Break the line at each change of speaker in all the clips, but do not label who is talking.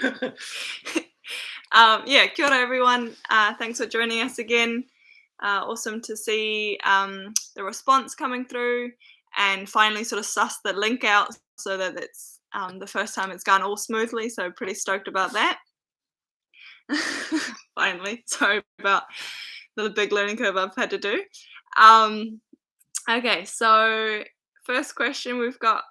Yeah, kia ora everyone. Thanks for joining us again. Awesome to see the response coming through and finally sort of suss the link out so that it's the first time it's gone all smoothly. So pretty stoked about that. Finally, sorry about the big learning curve I've had to do. Okay, so first question we've got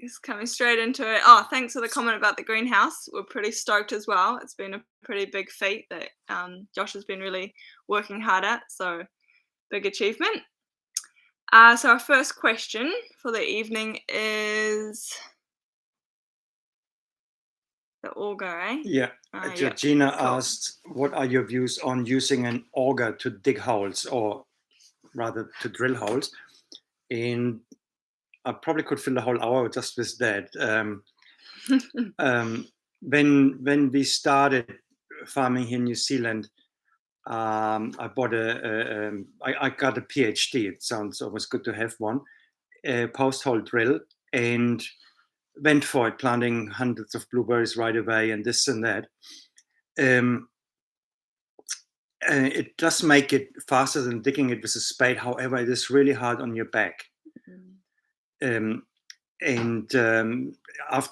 is coming straight into it. Oh, thanks for the comment about the greenhouse. We're pretty stoked as well. It's been a pretty big feat that Josh has been really working hard at. So big achievement. So our first question for the evening is the auger, eh?
Yeah. Georgina asked, what are your views on using an auger to dig holes, or rather to drill holes? And I probably could fill the whole hour just with that. When we started farming here in New Zealand, I bought I got a PhD. It sounds always good to have one. A post hole drill, and went for it, planting hundreds of blueberries right away, and this and that. It does make it faster than digging it with a spade. However, it is really hard on your back. After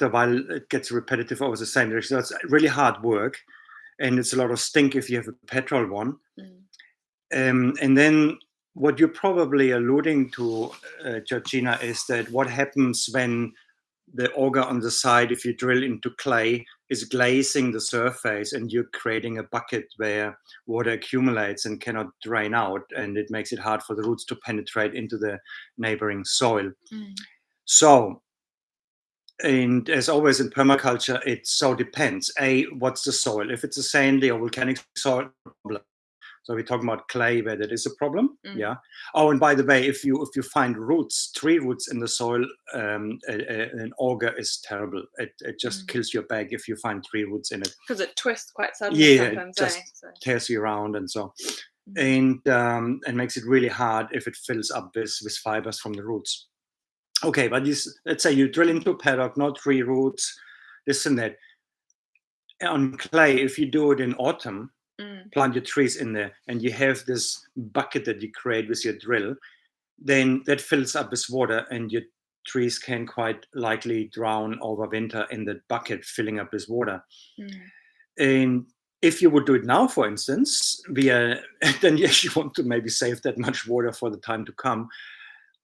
a while, it gets repetitive over the same direction. So it's really hard work, and it's a lot of stink if you have a petrol one. And then what you're probably alluding to, Georgina, is that what happens when the auger on the side, if you drill into clay, is glazing the surface, and you're creating a bucket where water accumulates and cannot drain out, and it makes it hard for the roots to penetrate into the neighboring soil. So, and as always in permaculture, it so depends. What's the soil? If it's a sandy or volcanic soil, so we're talking about clay where that is a problem. Yeah. Oh, and by the way, if you find roots, tree roots in the soil, an auger is terrible. It just kills your bag if you find tree roots in it.
Because it twists quite suddenly sometimes.
It just tears you around and so. And makes it really hard if it fills up with fibers from the roots. Okay, but let's say you drill into a paddock, no tree roots, this and that. On clay, if you do it in autumn, plant your trees in there, and you have this bucket that you create with your drill, then that fills up with water, and your trees can quite likely drown over winter in that bucket filling up with water. And if you would do it now, for instance, then you actually want to maybe save that much water for the time to come.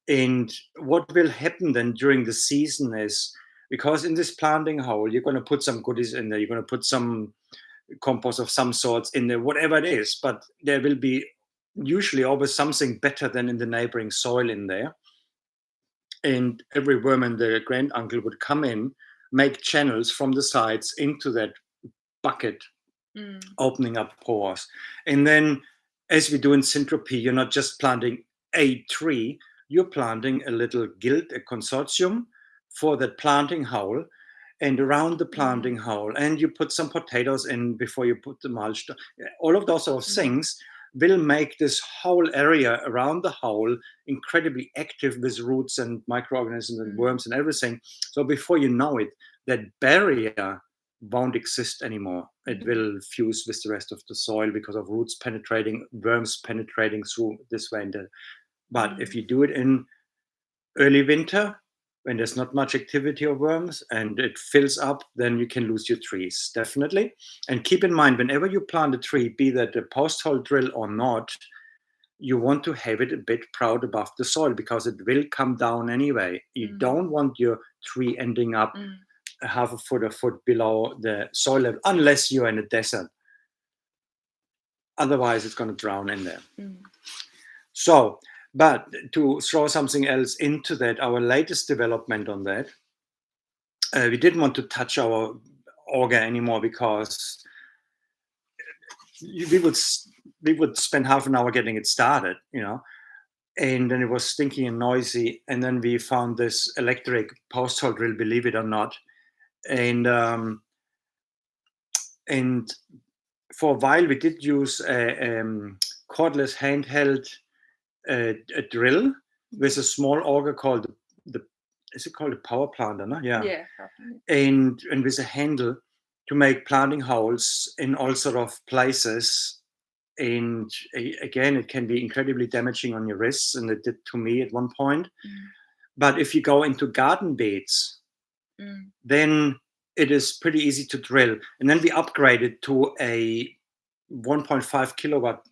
And what will happen then during the season is, because in this planting hole, you're going to put some goodies in there, you're going to put some compost of some sorts in there, whatever it is, but there will be usually always something better than in the neighboring soil in there. And every worm and the granduncle would come in, make channels from the sides into that bucket, opening up pores. And then, as we do in syntropy, you're not just planting a tree, you're planting a little guild, a consortium for that planting hole. And around the planting hole, and you put some potatoes in before you put the mulch. All of those sort of things will make this whole area around the hole incredibly active with roots and microorganisms and worms and everything. So before you know it, that barrier won't exist anymore. It will fuse with the rest of the soil because of roots penetrating, worms penetrating through this way. But if you do it in early winter, when there's not much activity of worms and it fills up, then you can lose your trees, definitely. And keep in mind, whenever you plant a tree, be that a post hole drill or not, you want to have it a bit proud above the soil, because it will come down anyway. You don't want your tree ending up half a foot below the soil level, unless you're in a desert. Otherwise, it's going to drown in there. So, but to throw something else into that, our latest development on that, we didn't want to touch our auger anymore, because we would spend half an hour getting it started, and then it was stinky and noisy. And then we found this electric post hole drill, believe it or not, and for a while we did use a cordless handheld a drill with a small auger called is it called a power planter? No? Yeah.
Yeah.
And with a handle. to make planting holes in all sort of places. And again, it can be incredibly damaging on your wrists, and it did to me at one point. But if you go into garden beds, then it is pretty easy to drill. And then we upgraded to a 1.5 kilowatt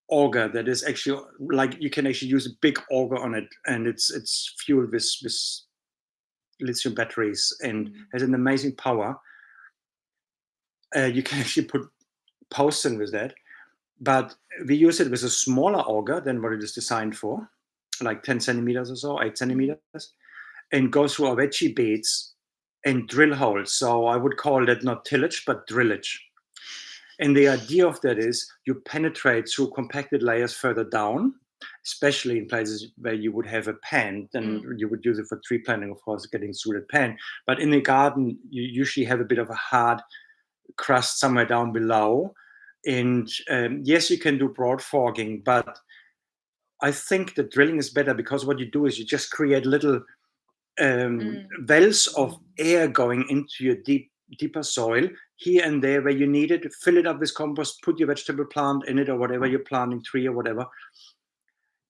auger that is actually, like, you can actually use a big auger on it, and it's fueled with lithium batteries and has an amazing power. You can actually put posts in with that, but we use it with a smaller auger than what it is designed for, like 10 centimeters or so, 8 centimeters, and go through our veggie beds and drill holes. So I would call that not tillage, but drillage. And the idea of that is you penetrate through compacted layers further down, especially in places where you would have a pan. Then you would use it for tree planting, of course, getting through the pan. But in the garden, you usually have a bit of a hard crust somewhere down below. And yes, you can do broad fogging, but I think that drilling is better, because what you do is you just create little wells of air going into your deeper soil here and there where you need it. Fill it up with compost, put your vegetable plant in it, or whatever you're planting, tree or whatever.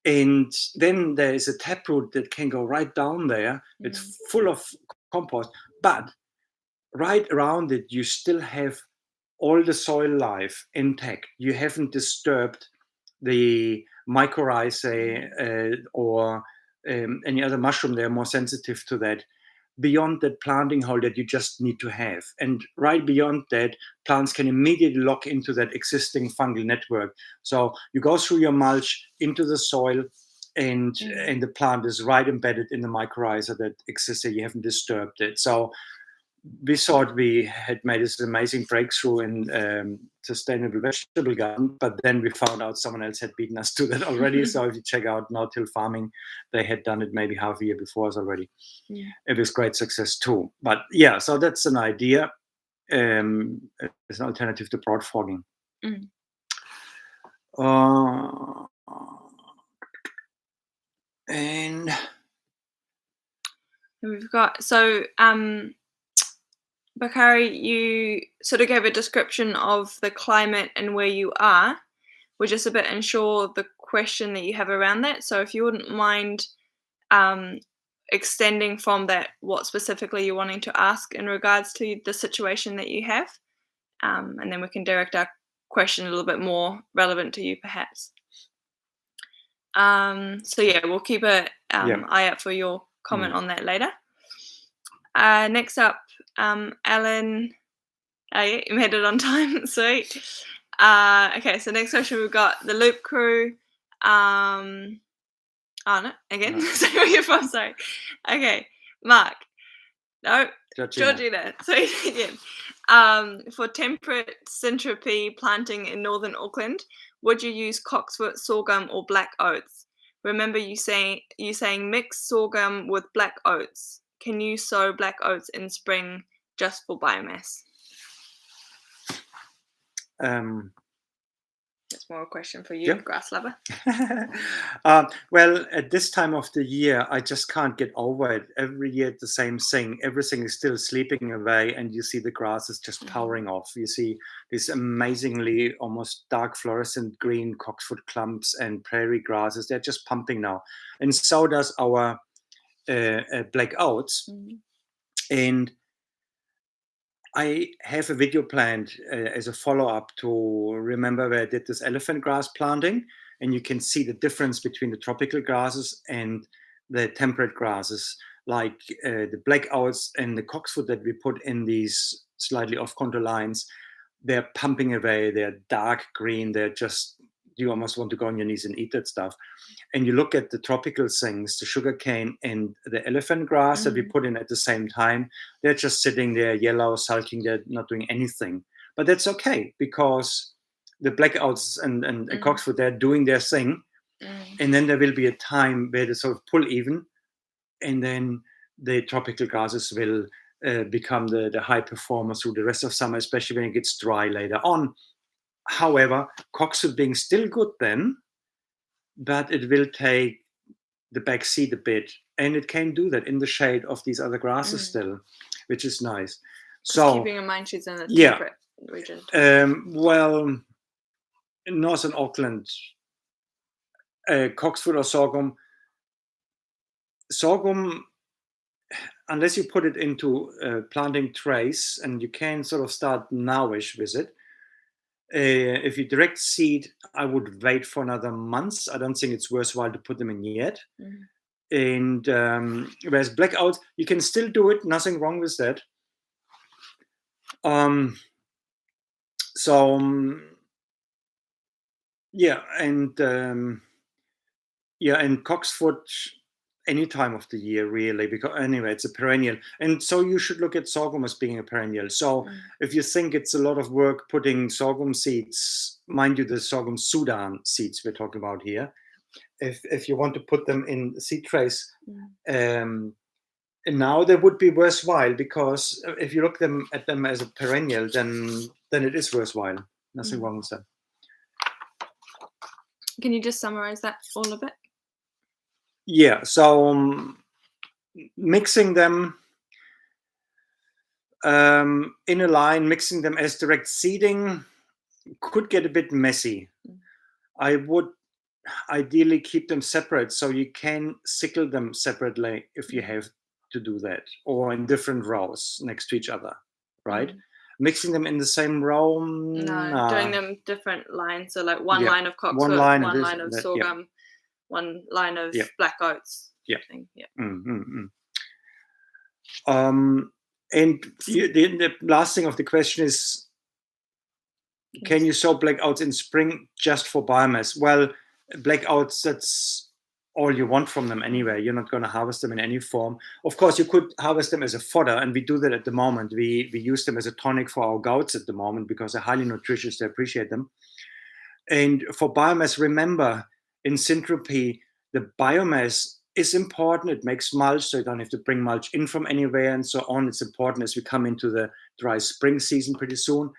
And then there is a taproot that can go right down there. It's full of compost, but right around it, you still have all the soil life intact. You haven't disturbed the mycorrhizae or any other mushroom. They're more sensitive to that. Beyond that planting hole that you just need to have. And right beyond that, plants can immediately lock into that existing fungal network. So you go through your mulch into the soil, and the plant is right embedded in the mycorrhiza that exists there. You haven't disturbed it. So we thought we had made this amazing breakthrough in sustainable vegetable garden, but then we found out someone else had beaten us to that already. So if you check out No-Till Farming, they had done it maybe half a year before us already. It was great success too. But yeah, so that's an idea. It's an alternative to broad fogging. And
we've got, so Bakari, you sort of gave a description of the climate and where you are. We're just a bit unsure the question that you have around that. So if you wouldn't mind extending from that, what specifically you're wanting to ask in regards to the situation that you have, and then we can direct our question a little bit more relevant to you, perhaps. So yeah, we'll keep an eye out for your comment on that later. Next up, Alan. Yeah, you made it on time. Sweet. Okay, so next question we've got the Loop Crew. Oh no, again.
No.
Sorry, where you're from. Sorry. Okay, Mark. No,
Georgina.
Sweet again. For temperate centropy planting in northern Auckland, would you use cocksfoot, sorghum, or black oats? Remember you saying mix sorghum with black oats. Can you sow black oats in spring just for biomass? That's more a question for you, grass lover.
Well, at this time of the year, I just can't get over it. Every year, the same thing. Everything is still sleeping away, and you see the grass is just powering off. You see these amazingly almost dark fluorescent green cocksfoot clumps and prairie grasses. They're just pumping now. And so does our black oats. And I have a video planned as a follow-up to remember where I did this elephant grass planting, and you can see the difference between the tropical grasses and the temperate grasses, like the black oats and the cocksfoot that we put in these slightly off-contour lines. They're pumping away. They're dark green. They're just, you almost want to go on your knees and eat that stuff. And you look at the tropical things, the sugarcane and the elephant grass that we put in at the same time, they're just sitting there yellow, sulking, they're not doing anything. But that's okay, because the black oats and cocksfoot, they're doing their thing. And then there will be a time where they sort of pull even, and then the tropical grasses will become the high performers through the rest of summer, especially when it gets dry later on. However, cocksfoot being still good then, but it will take the back seat a bit, and it can do that in the shade of these other grasses still, which is nice.
Just keeping in mind she's in the
yeah.
temperate region.
Well, in northern Auckland, cocksfoot or sorghum, unless you put it into planting trays, and you can sort of start nowish with it. If you direct seed, I would wait for another month. I don't think it's worthwhile to put them in yet. And whereas black oats, you can still do it. Nothing wrong with that. And cocksfoot any time of the year, really, because anyway, it's a perennial. And so you should look at sorghum as being a perennial. So if you think it's a lot of work putting sorghum seeds, mind you, the sorghum Sudan seeds we're talking about here, if you want to put them in seed trays, and now they would be worthwhile, because if you look at them as a perennial, then it is worthwhile. Nothing wrong with that.
Can you just summarize that all a bit?
Yeah, so mixing them in a line, mixing them as direct seeding could get a bit messy. I would ideally keep them separate, so you can sickle them separately if you have to do that, or in different rows next to each other, right? Mixing them in the same row,
no, doing them different lines. So like one line of cocksfoot, one line of sorghum, one line of black oats.
And the last thing of the question is, can you sow black oats in spring just for biomass? Well, black oats, that's all you want from them anyway. You're not going to harvest them in any form. Of course, you could harvest them as a fodder, and we do that at the moment. We use them as a tonic for our goats at the moment, because they're highly nutritious. They appreciate them. And for biomass, remember, in syntropy, the biomass is important. It makes mulch, so you don't have to bring mulch in from anywhere and so on. It's important as we come into the dry spring season pretty soon.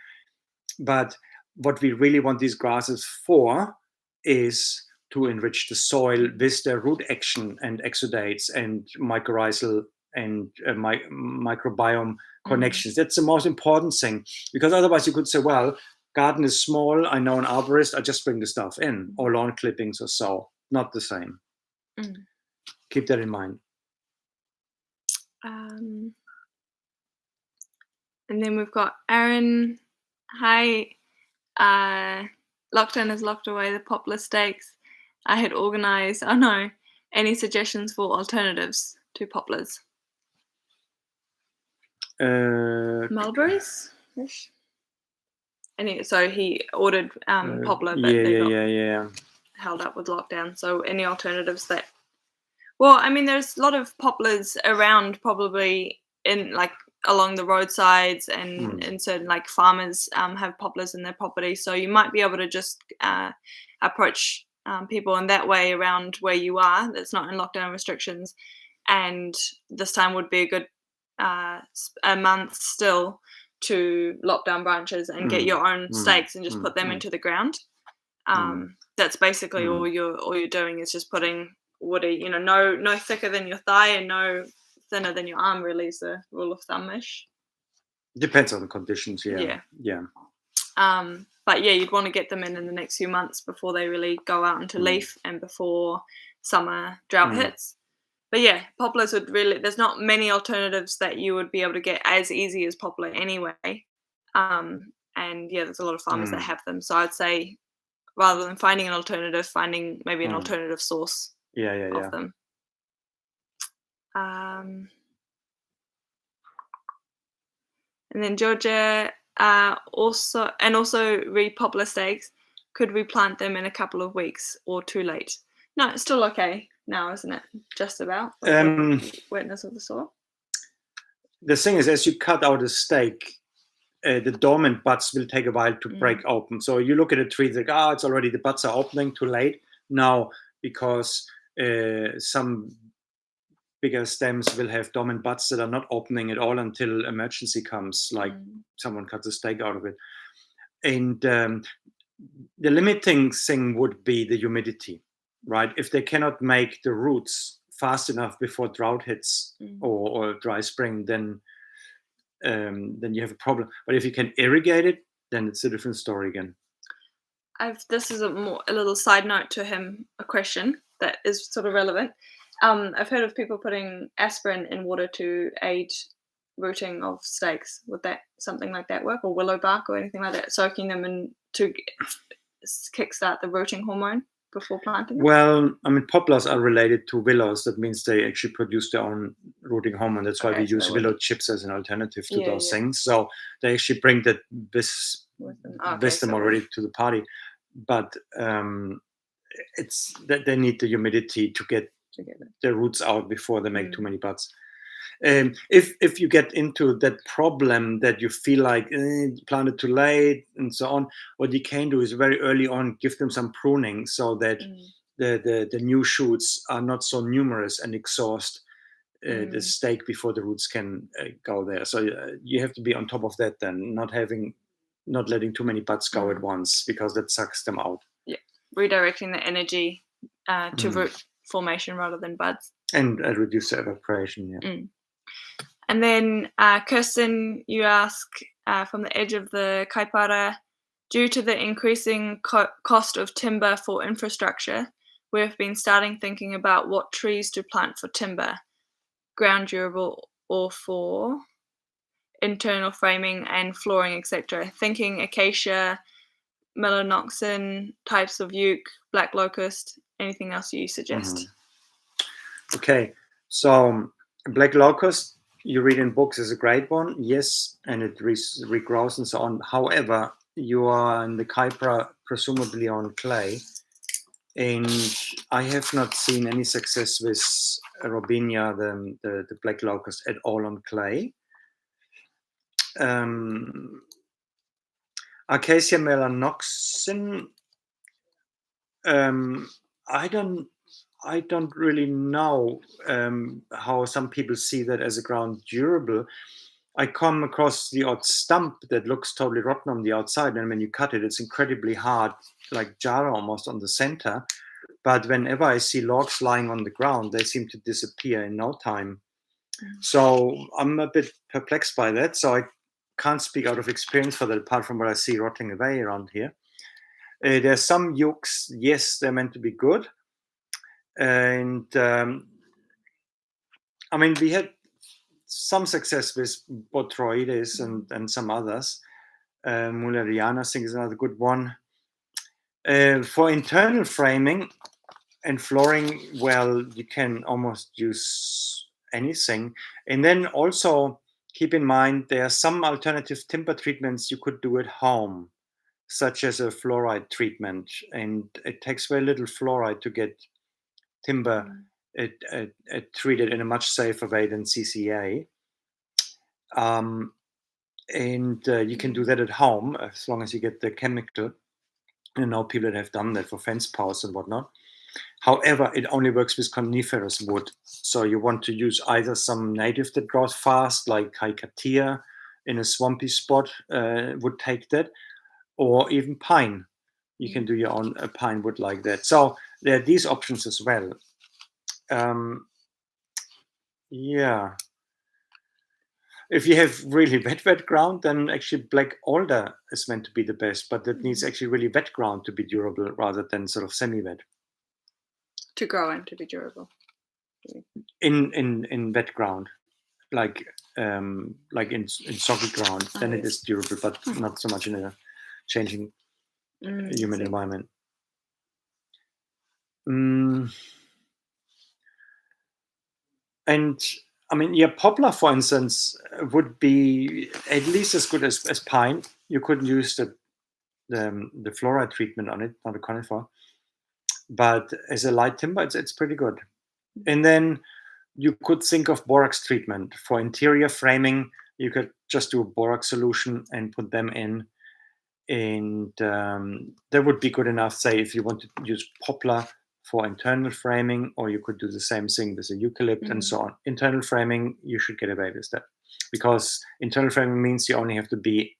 But what we really want these grasses for is to enrich the soil with their root action and exudates and mycorrhizal and microbiome connections. That's the most important thing, because otherwise you could say, well, garden is small, I know an arborist, I just bring the stuff in, or lawn clippings or so. Not the same. Keep that in mind.
And then we've got Aaron. Hi. Lockdown has locked away the poplar stakes. I had organised. Oh no. Any suggestions for alternatives to poplars? Mulberries? So he ordered poplar, but they got held up with lockdown. So any alternatives that? Well, I mean, there's a lot of poplars around, probably in like along the roadsides, and in certain like farmers have poplars in their property. So you might be able to just approach people in that way around where you are. That's not in lockdown restrictions, and this time would be a good a month still to lop down branches and get your own stakes and just put them into the ground. That's basically all you're doing is just putting woody, no thicker than your thigh and no thinner than your arm, really, is the rule of thumb-ish.
Depends on the conditions, yeah.
But yeah, you'd want to get them in the next few months before they really go out into leaf and before summer drought hits. But yeah, poplars would really, there's not many alternatives that you would be able to get as easy as poplar anyway. And yeah, there's a lot of farmers that have them. So I'd say rather than finding an alternative, finding maybe an alternative source of them. And then Georgia also read poplar stakes. Could we plant them in a couple of weeks or too late? No, it's still okay now, isn't it? Just about wetness of the soil.
The thing is, as you cut out a stake, the dormant buds will take a while to break open. So you look at a tree, like, it's already, the buds are opening, too late. No, because some bigger stems will have dormant buds that are not opening at all until emergency comes, like someone cuts a stake out of it. And the limiting thing would be the humidity, right? If they cannot make the roots fast enough before drought hits or dry spring, then then you have a problem. But if you can irrigate it, then it's a different story again.
This is a little side note to him, a question that is sort of relevant. I've heard of people putting aspirin in water to aid rooting of stakes. Would something like that work, or willow bark or anything like that, soaking them in to kickstart the rooting hormone before planting them?
Well, I mean, poplars are related to willows. That means they actually produce their own rooting hormone. That's why we use willow chips as an alternative to those things. So they actually bring that wisdom already to the party. But it's that they need the humidity to get the roots out before they make too many buds. If you get into that problem that you feel like planted too late and so on, what you can do is very early on give them some pruning so that the new shoots are not so numerous and exhaust the stake before the roots can go there. So you have to be on top of that then, not letting too many buds go at once, because that sucks them out.
Yeah, redirecting the energy to root formation rather than buds.
And reduce the evaporation, yeah.
And then Kirsten, you ask, from the edge of the kaipara, due to the increasing cost of timber for infrastructure, we've been thinking about what trees to plant for timber, ground durable or for internal framing and flooring, etc. Thinking acacia, melanoxylon, types of yew, black locust. Anything else you suggest?
Okay, so black locust, you read in books, is a great one, yes, and it regrows and so on. However, you are in the kaipara presumably on clay, and I have not seen any success with Robinia, the black locust, at all on clay. Acacia melanoxylon, I don't really know how some people see that as a ground durable. I come across the odd stump that looks totally rotten on the outside, and when you cut it, it's incredibly hard, like jar almost on the center. But whenever I see logs lying on the ground, they seem to disappear in no time. So I'm a bit perplexed by that. So I can't speak out of experience for that, apart from what I see rotting away around here. There's some yukes, yes, they're meant to be good. And I mean, we had some success with Botroides and some others. Mulleriana, I think, is another good one. For internal framing and flooring, well, you can almost use anything. And then also keep in mind there are some alternative timber treatments you could do at home, such as a fluoride treatment. And it takes very little fluoride to get timber treated in a much safer way than CCA. And you can do that at home as long as you get the chemical. I know people that have done that for fence posts and whatnot. However, it only works with coniferous wood. So you want to use either some native that grows fast, like Kaikatia in a swampy spot would take that, or even pine. You can do your own pine wood like that. So there are these options as well. Yeah. If you have really wet ground, then actually black alder is meant to be the best, but that needs actually really wet ground to be durable rather than sort of semi-wet.
To grow and to be durable.
In wet ground, like in soggy ground, then it is durable, but not so much in a changing humid environment. And I mean, yeah, poplar, for instance, would be at least as good as pine. You could use the fluoride treatment on it, not a conifer, but as a light timber, it's pretty good. And then you could think of borax treatment for interior framing. You could just do a borax solution and put them in, and that would be good enough. Say if you want to use poplar for internal framing, or you could do the same thing with a eucalypt and so on. Internal framing, you should get away with that, because internal framing means you only have to be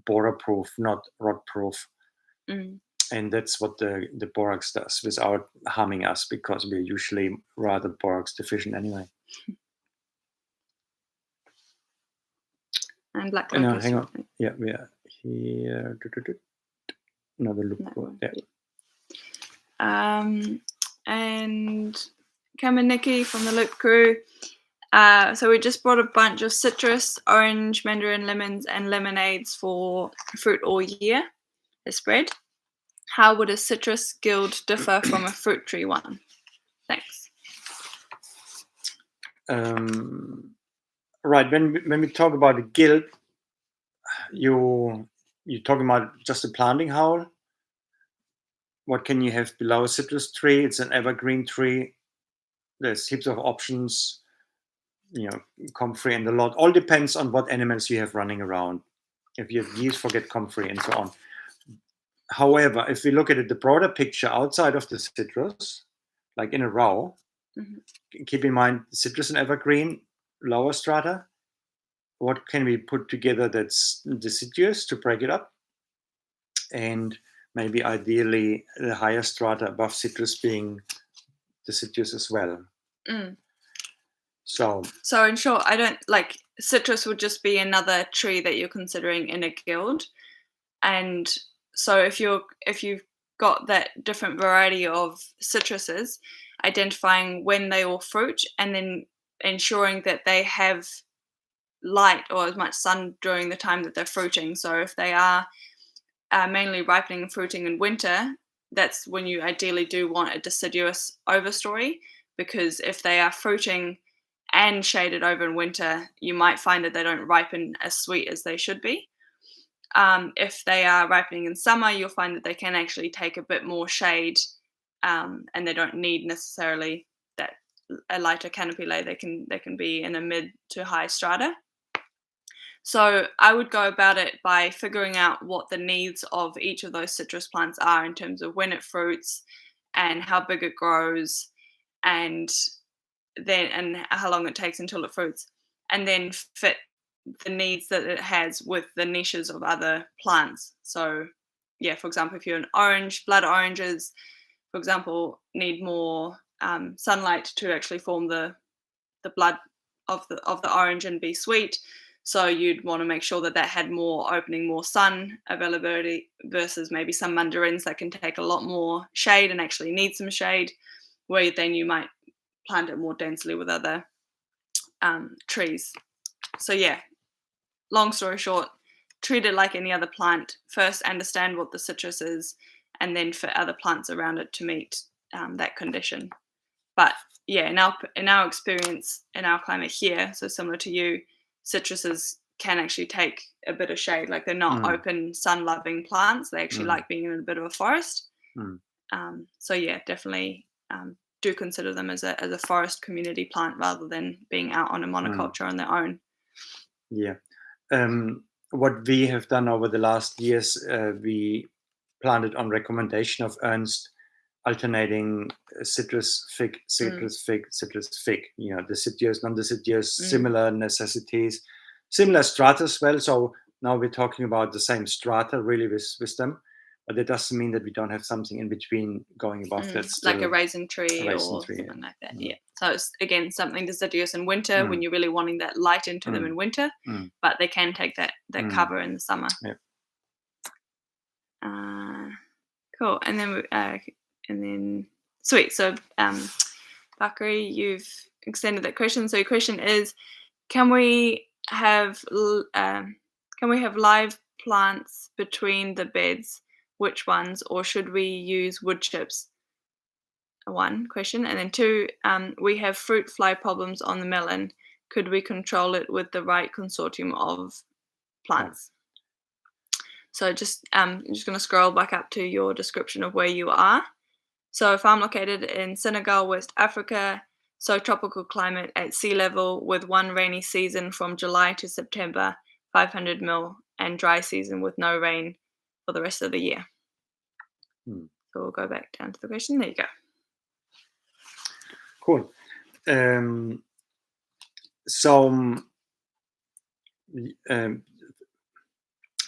borer proof, not rot proof. And that's what the borax does without harming us, because we're usually rather borax deficient anyway.
And black
No,
locust.
hang on. Yeah, we are here. Another loop.
And Cam and Nikki from the Loop crew. So we just brought a bunch of citrus, orange, mandarin, lemons, and lemonades for fruit all year. The spread. How would a citrus guild differ from a fruit tree one? Thanks.
Right. When we talk about a guild, you're talking about just a planting howl. What can you have below a citrus tree? It's an evergreen tree. There's heaps of options. Comfrey and a lot. All depends on what animals you have running around. If you have geese, forget comfrey and so on. However, if we look at it, the broader picture outside of the citrus, like in a row, keep in mind citrus and evergreen, lower strata. What can we put together that's deciduous to break it up? And maybe ideally the higher strata above citrus being deciduous as well. So
in short, I don't like citrus would just be another tree that you're considering in a guild. And so if you've got that different variety of citruses, identifying when they will fruit and then ensuring that they have light or as much sun during the time that they're fruiting. So if they are mainly ripening and fruiting in winter, that's when you ideally do want a deciduous overstory, because if they are fruiting and shaded over in winter, you might find that they don't ripen as sweet as they should be. If they are ripening in summer, you'll find that they can actually take a bit more shade, and they don't need necessarily that a lighter canopy layer. They can be in a mid to high strata. So I would go about it by figuring out what the needs of each of those citrus plants are in terms of when it fruits and how big it grows, and how long it takes until it fruits, and then fit the needs that it has with the niches of other plants. So yeah, for example, if you're an orange, blood oranges, for example, need more sunlight to actually form the blood of the orange and be sweet. So you'd want to make sure that had more opening, more sun availability, versus maybe some mandarins that can take a lot more shade and actually need some shade, where then you might plant it more densely with other trees. So yeah, long story short, treat it like any other plant. First, understand what the citrus is, and then fit other plants around it to meet that condition. But yeah, in our experience, in our climate here, so similar to you, citruses can actually take a bit of shade. Like they're not open, sun-loving plants. They actually like being in a bit of a forest. So yeah, definitely do consider them as a forest community plant rather than being out on a monoculture on their own.
Yeah. What we have done over the last years, we planted on recommendation of Ernst, alternating citrus, fig, citrus, fig, citrus, fig. Deciduous, non-deciduous, similar necessities, similar strata as well. So now we're talking about the same strata really with them, but it doesn't mean that we don't have something in between going above that.
Like a raisin tree or something like that. Yeah. So it's again something deciduous in winter when you're really wanting that light into them in winter, but they can take that cover in the summer.
Yeah.
Cool. And then sweet. So Bakari, you've extended that question. So your question is, can we have live plants between the beds? Which ones, or should we use wood chips? One question. And then two, we have fruit fly problems on the melon. Could we control it with the right consortium of plants? So I'm just going to scroll back up to your description of where you are. So if I'm located in Senegal, West Africa, so tropical climate at sea level with one rainy season from July to September, 500 mil, and dry season with no rain for the rest of the year. So we'll go back down to the question. There you go.
Cool.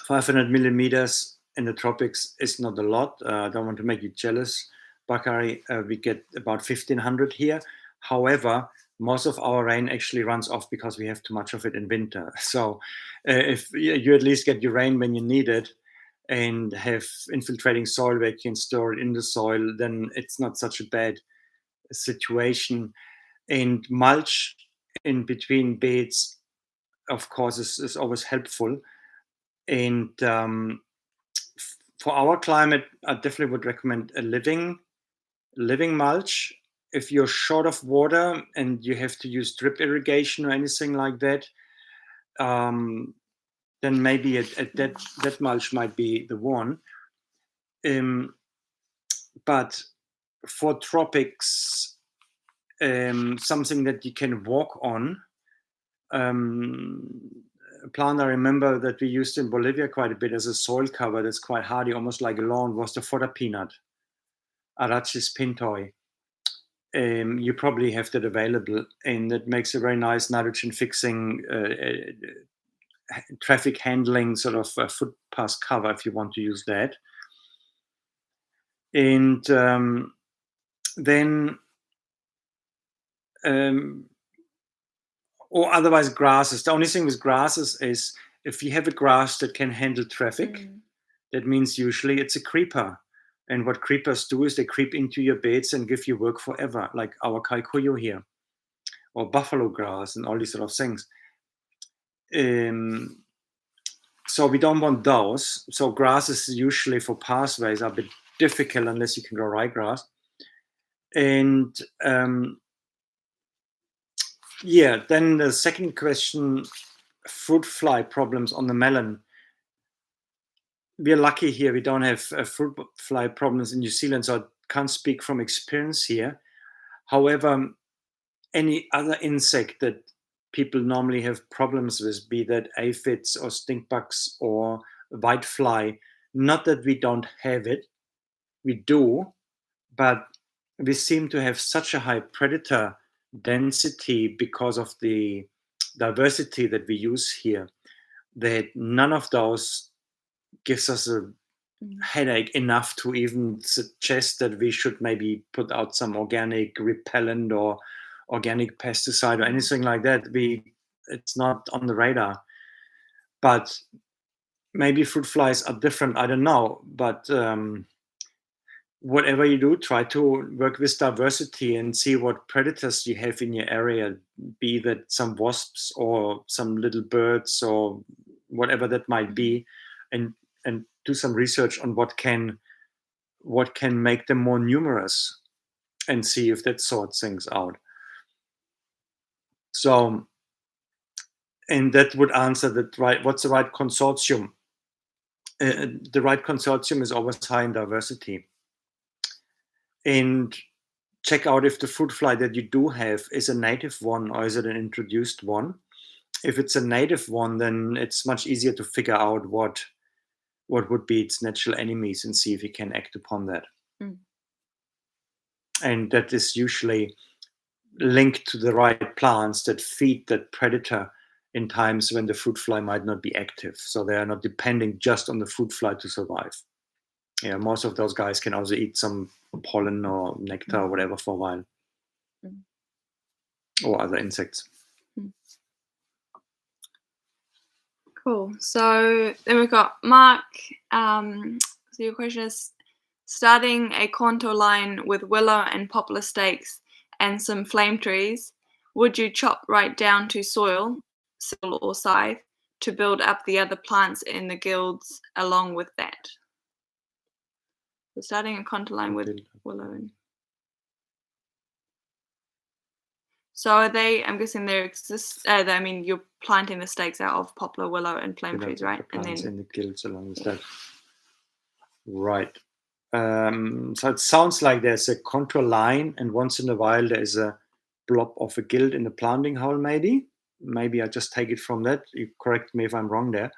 500 millimeters in the tropics is not a lot. I don't want to make you jealous, Bakari. We get about 1,500 here. However, most of our rain actually runs off because we have too much of it in winter. So if you at least get your rain when you need it and have infiltrating soil where you can store it in the soil, then it's not such a bad situation. And mulch in between beds, of course, is always helpful. And for our climate, I definitely would recommend a living mulch. If you're short of water and you have to use drip irrigation or anything like that, then maybe that mulch might be the one. But for tropics, something that you can walk on, a plant I remember that we used in Bolivia quite a bit as a soil cover that's quite hardy, almost like a lawn, was the fodder peanut, Arachis pintoi. You probably have that available, and it makes a very nice nitrogen fixing, traffic handling sort of footpath cover if you want to use that. And then or otherwise grasses. The only thing with grasses is if you have a grass that can handle traffic, that means usually it's a creeper. And what creepers do is they creep into your beds and give you work forever, like our kikuyu here, or buffalo grass and all these sort of things. So we don't want those. So grasses usually for pathways are a bit difficult unless you can grow ryegrass. And yeah, then the second question, fruit fly problems on the melon. We are lucky here. We don't have fruit fly problems in New Zealand, so I can't speak from experience here. However, any other insect that people normally have problems with, be that aphids or stink bugs or whitefly, not that we don't have it, we do, but we seem to have such a high predator density because of the diversity that we use here, that none of those gives us a headache enough to even suggest that we should maybe put out some organic repellent or organic pesticide or anything like that. It's not on the radar. But maybe fruit flies are different, I don't know. But whatever you do, try to work with diversity and see what predators you have in your area, be that some wasps or some little birds or whatever that might be, and do some research on what can make them more numerous and see if that sorts things out. So, and that would answer that, right? What's the right consortium? The right consortium is always high in diversity. And check out if the fruit fly that you do have is a native one or is it an introduced one. If it's a native one, then it's much easier to figure out what would be its natural enemies and see if you can act upon that. And that is usually linked to the right plants that feed that predator in times when the fruit fly might not be active. So they are not depending just on the fruit fly to survive. Yeah, most of those guys can also eat some pollen or nectar or whatever for a while. Or other insects.
Cool. So then we've got Mark. So your question is, starting a contour line with willow and poplar stakes and some flame trees, would you chop right down to soil, sill or scythe, to build up the other plants in the guilds along with that? So starting a contour line with willow and... So are they, I'm guessing they're I mean, you're planting the stakes out of poplar, willow, and flame trees, right?
And then in the guilds along with that. Right. So it sounds like there's a contour line, and once in a while there is a blob of a guild in the planting hole, maybe. Maybe I just take it from that. You correct me if I'm wrong there.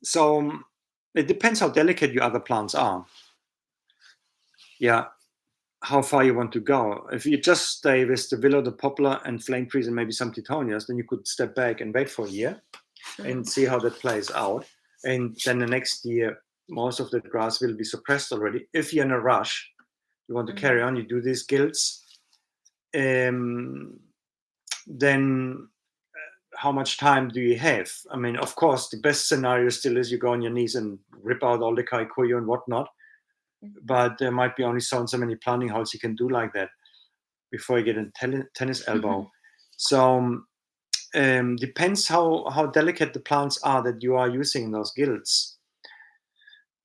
So it depends how delicate your other plants are. Yeah. How far you want to go. If you just stay with the willow, the poplar, and flame trees, and maybe some titonias, then you could step back and wait for a year and see how that plays out. And then the next year, most of the grass will be suppressed already. If you're in a rush, you want to carry on, you do these gilts. Then how much time do you have? I mean, of course, the best scenario still is you go on your knees and rip out all the kikuyu and whatnot. But there might be only so many planting holes you can do like that before you get a tennis elbow. So depends how delicate the plants are that you are using in those gilts.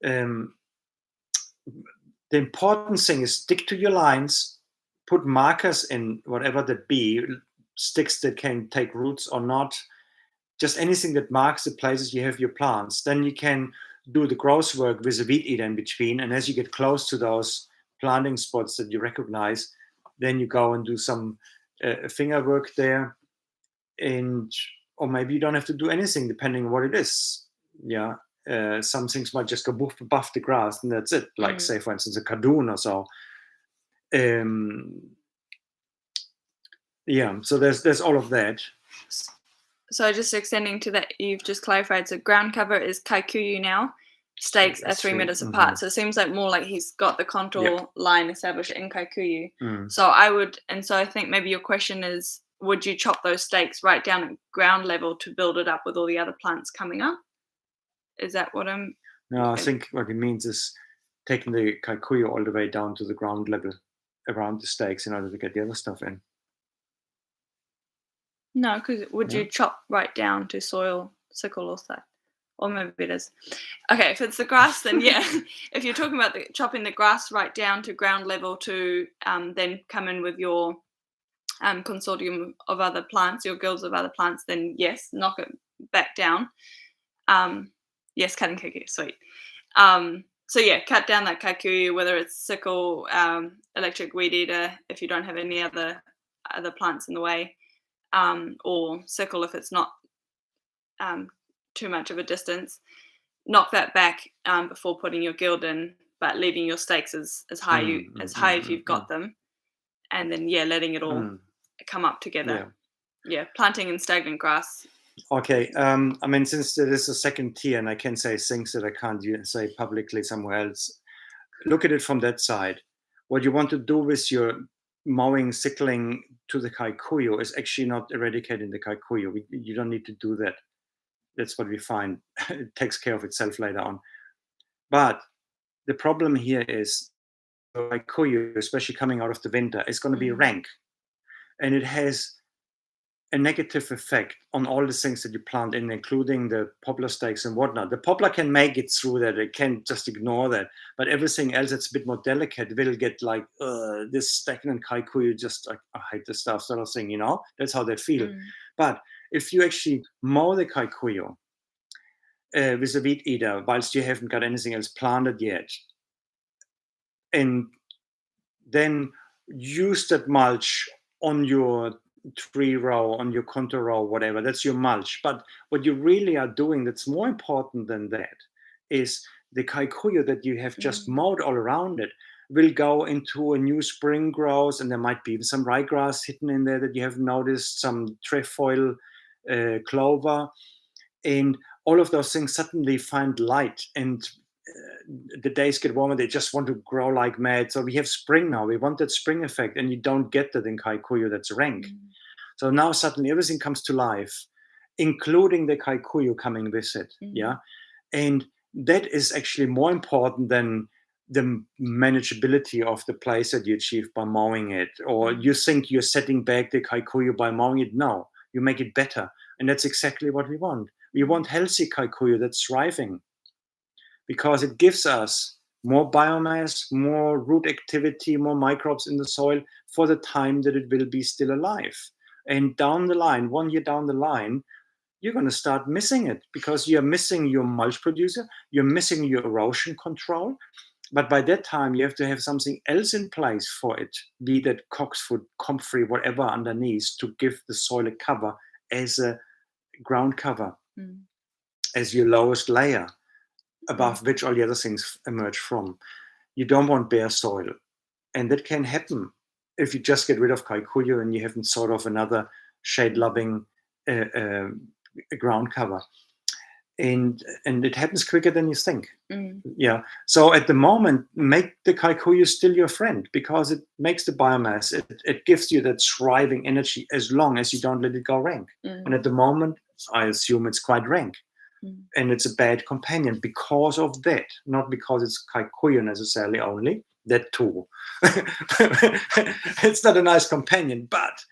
The important thing is stick to your lines, put markers in whatever that be, sticks that can take roots or not, just anything that marks the places you have your plants. Then you can do the growth work with a weed eater in between. And as you get close to those planting spots that you recognize, then you go and do some finger work there. Or maybe you don't have to do anything depending on what it is. Yeah. Some things might just go buff the grass and that's it. Like say, for instance, a cardoon or so. Yeah, so there's all of that.
So just extending to that, you've just clarified. So ground cover is kikuyu now. Stakes are 3 meters apart. So it seems like more like he's got the contour line established in kikuyu. So I think maybe your question is, would you chop those stakes right down at ground level to build it up with all the other plants coming up? Is that what I'm...
No, I think what it means is taking the kikuyu all the way down to the ground level around the stakes in order to get the other stuff in.
No, because would you chop right down to soil, sickle or that? Or maybe it is. Okay, if it's the grass, then yeah. If you're talking about chopping the grass right down to ground level to then come in with your consortium of other plants, your guilds of other plants, then yes, knock it back down. Yes, cutting kikuyu, sweet. So yeah, cut down that kikuyu, whether it's sickle, electric weed eater, if you don't have any other plants in the way. Or sickle if it's not too much of a distance. Knock that back before putting your guild in, but leaving your stakes as high if you've got them, and then letting it all come up together. Yeah, planting in stagnant grass.
Okay, I mean, since there is a second tier, and I can say things that I can't say publicly somewhere else, look at it from that side. What you want to do with your mowing, sickling to the kikuyu is actually not eradicating the kikuyu. You don't need to do that. That's what we find. It takes care of itself later on. But the problem here is the kikuyu, especially coming out of the winter, is going to be rank. And it has a negative effect on all the things that you plant in, including the poplar stakes and whatnot. The poplar can make it through that. It can just ignore that. But everything else that's a bit more delicate will get like, this stagnant kikuyu, just like, I hate this stuff, sort of thing, you know? That's how they feel. But if you actually mow the kikuyu with a weed eater, whilst you haven't got anything else planted yet, and then use that mulch on your tree row, on your contour row, whatever, that's your mulch. But what you really are doing that's more important than that is the kikuyu that you have just mowed all around it will go into a new spring growth, and there might be some ryegrass hidden in there that you haven't noticed, some trefoil, clover, and all of those things suddenly find light, and the days get warmer, they just want to grow like mad. So we have spring now, we want that spring effect, and you don't get that in kikuyu that's rank. So now suddenly everything comes to life, including the kikuyu coming with it. And that is actually more important than the manageability of the place that you achieve by mowing it. Or you think you're setting back the kikuyu by mowing it. No, you make it better. And that's exactly what we want. We want healthy kikuyu that's thriving, because it gives us more biomass, more root activity, more microbes in the soil for the time that it will be still alive. And down the line, 1 year down the line, you're going to start missing it, because you're missing your mulch producer, you're missing your erosion control. But by that time, you have to have something else in place for it, be that cocksfoot, comfrey, whatever underneath, to give the soil a cover as a ground cover, as your lowest layer, above which all the other things emerge from. You don't want bare soil. And that can happen if you just get rid of kikuyu and you haven't sort of another shade-loving ground cover. and it happens quicker than you think.
Mm.
Yeah. So at the moment, make the kikuyu still your friend, because it makes the biomass. It gives you that thriving energy as long as you don't let it go rank. And at the moment, I assume it's quite rank. And it's a bad companion because of that, not because it's kikuyu necessarily only. That too. It's not a nice companion, but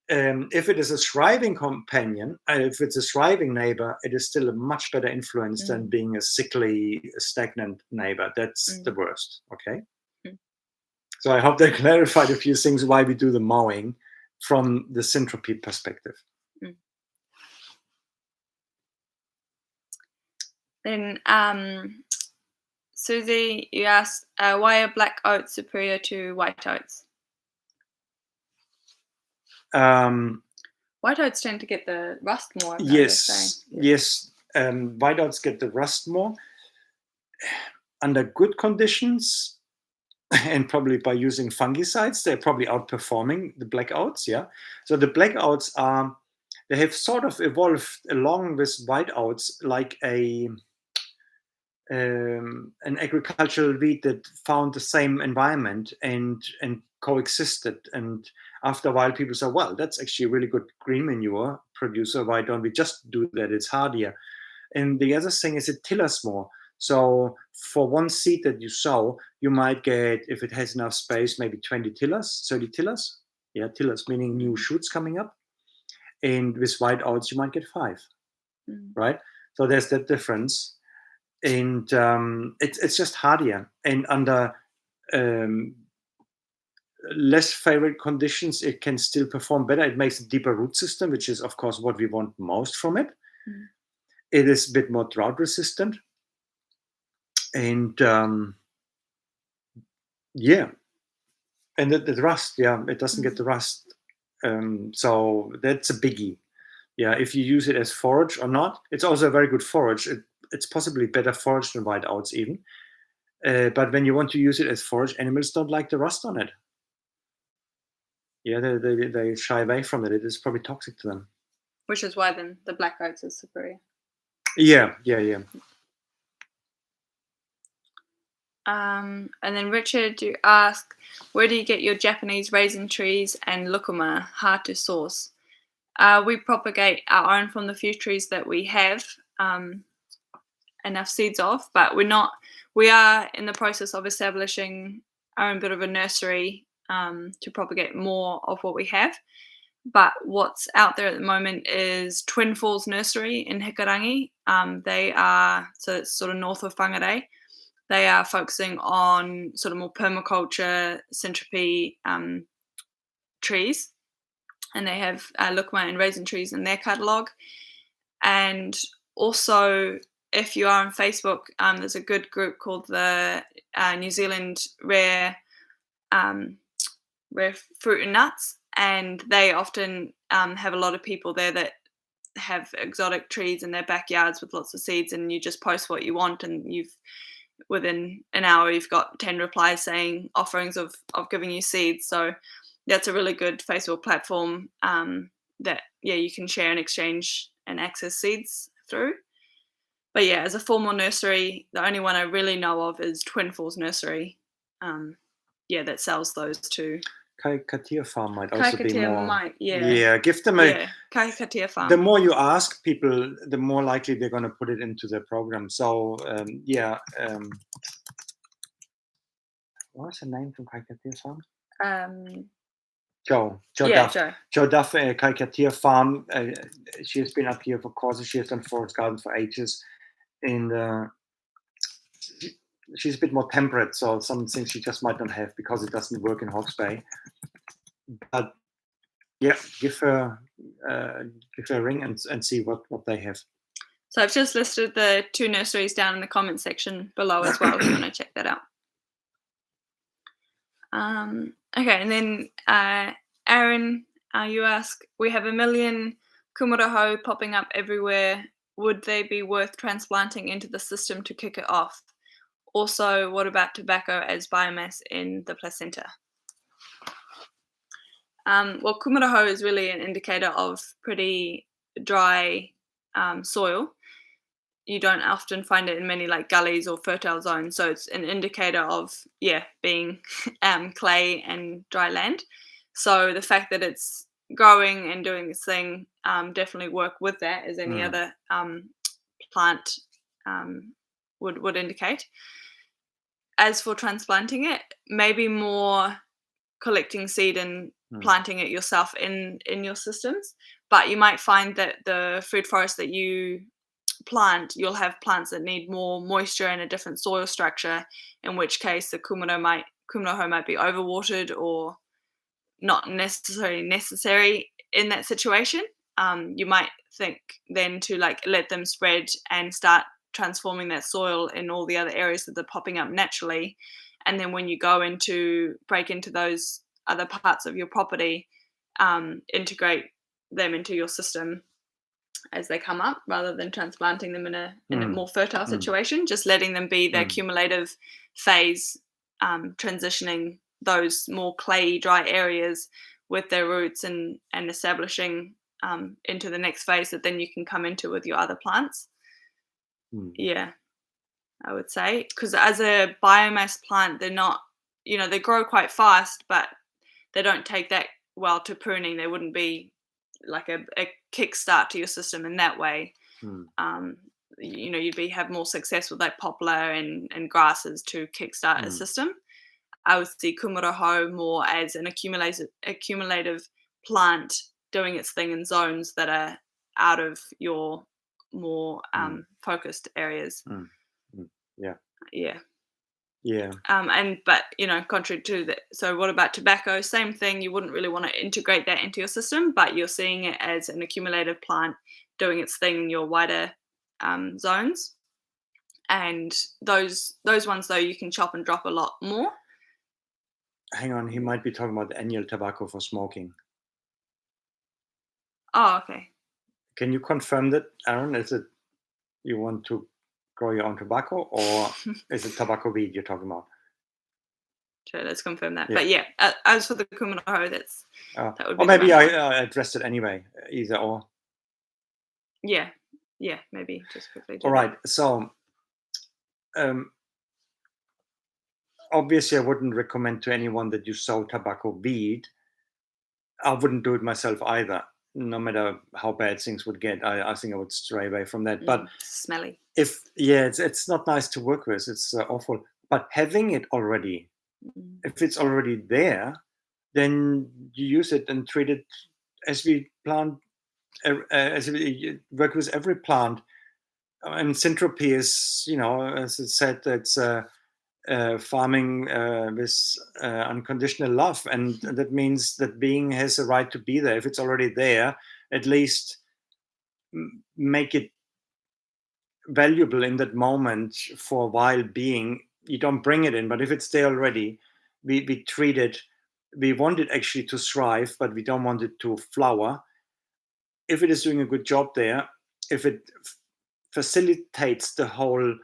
if it is a thriving companion, if it's a thriving neighbor, it is still a much better influence than being a sickly, stagnant neighbor. That's the worst. Okay. So I hope that clarified a few things why we do the mowing from the syntropy perspective.
Then Susie, you asked, why are black oats superior to white oats? White oats tend to get the rust more.
Yes. White oats get the rust more. Under good conditions, and probably by using fungicides, they're probably outperforming the black oats. Yeah. So the black oats they have sort of evolved along with white oats like an agricultural wheat that found the same environment and coexisted. And after a while, people say, well, that's actually a really good green manure producer. Why don't we just do that? It's hardier. And the other thing is it tillers more. So for one seed that you sow, you might get, if it has enough space, maybe 20 tillers, 30 tillers. Yeah, tillers meaning new shoots coming up. And with white oats, you might get 5. Right? So there's that difference. And it's just hardier. And under less favorable conditions, it can still perform better. It makes a deeper root system, which is, of course, what we want most from it. It is a bit more drought resistant. And and the rust, it doesn't get the rust. So that's a biggie. Yeah, if you use it as forage or not, it's also a very good forage. It's possibly better forage than white oats even. But when you want to use it as forage, animals don't like the rust on it. Yeah, they shy away from it. It is probably toxic to them.
Which is why then the black oats is superior.
Yeah.
And then Richard, you ask, where do you get your Japanese raisin trees and lucuma, hard to source? We propagate our own from the few trees that we have enough seeds of, but we are in the process of establishing our own bit of a nursery to propagate more of what we have. But what's out there at the moment is Twin Falls Nursery in Hikarangi. They are, so it's sort of north of Whangarei. They are focusing on sort of more permaculture, syntropy trees. And they have lucuma and raisin trees in their catalogue. And also, if you are on Facebook, there's a good group called the New Zealand Rare Fruit and Nuts. And they often have a lot of people there that have exotic trees in their backyards with lots of seeds, and you just post what you want, and within an hour you've got 10 replies saying offerings of giving you seeds. So that's a really good Facebook platform that you can share and exchange and access seeds through. But as a formal nursery, the only one I really know of is Twin Falls Nursery. That sells those too.
Kaikatia Farm might also be more.
Give them a. Kaikatia Farm.
The more you ask people, the more likely they're going to put it into their program. So what's the name from Kaikatia Farm? Joe Duff, Kaikatia Farm. She has been up here for courses. She has done forest gardens for ages, and she's a bit more temperate, so some things she just might not have because it doesn't work in Hawke's Bay. But give her a ring and see what they have.
So I've just listed the 2 nurseries down in the comment section below as well if you want to check that out. Okay, and then Aaron, you ask, we have 1 million Kumerahou popping up everywhere. Would they be worth transplanting into the system to kick it off? Also, what about tobacco as biomass in the placenta? Well, Kumerahou is really an indicator of pretty dry soil. you don't often find it in many like gullies or fertile zones. So it's an indicator of being clay and dry land. So the fact that it's growing and doing this thing definitely work with that as any other plant would indicate. As for transplanting it, maybe more collecting seed and planting it yourself in your systems. But you might find that the food forest that you plant, you'll have plants that need more moisture and a different soil structure, in which case the Kumerahou might be overwatered or not necessarily necessary in that situation. You might think then to like let them spread and start transforming that soil in all the other areas that they're popping up naturally. And then when you go break into those other parts of your property, integrate them into your system as they come up, rather than transplanting them in a more fertile situation, just letting them be their cumulative phase, transitioning those more clayey, dry areas with their roots and establishing into the next phase that then you can come into with your other plants. Yeah, I would say, because as a biomass plant, they're not, they grow quite fast, but they don't take that well to pruning. They wouldn't be like a kickstart to your system in that way. You'd have more success with like poplar and grasses to kickstart a system. I would see Kumerahou more as an accumulative plant doing its thing in zones that are out of your more focused areas. But contrary to that, so what about tobacco? Same thing. You wouldn't really want to integrate that into your system, but you're seeing it as an accumulative plant doing its thing in your wider zones. And those ones, though, you can chop and drop a lot more.
Hang on, he might be talking about the annual tobacco for smoking.
Oh, okay.
Can you confirm that, Aaron? Is it you want to grow your own tobacco, or is it tobacco weed you're talking about?
Sure, let's confirm that. Yeah. But as for the Kumerahou, that would be.
Or maybe I addressed it anyway. Either or.
Yeah, maybe just quickly.
All right. So, obviously, I wouldn't recommend to anyone that you sow tobacco weed. I wouldn't do it myself either. No matter how bad things would get, I think I would stray away from that. But
smelly.
It's not nice to work with. It's awful. But having it already, if it's already there, then you use it and treat it as we plant, as we work with every plant. And syntropy is, as it said, it's farming with unconditional love, and that means that being has a right to be there. If it's already there, at least make it valuable in that moment for a while being. You don't bring it in, but if it's there already, we treat it. We want it actually to thrive, but we don't want it to flower. If it is doing a good job there, if it facilitates the whole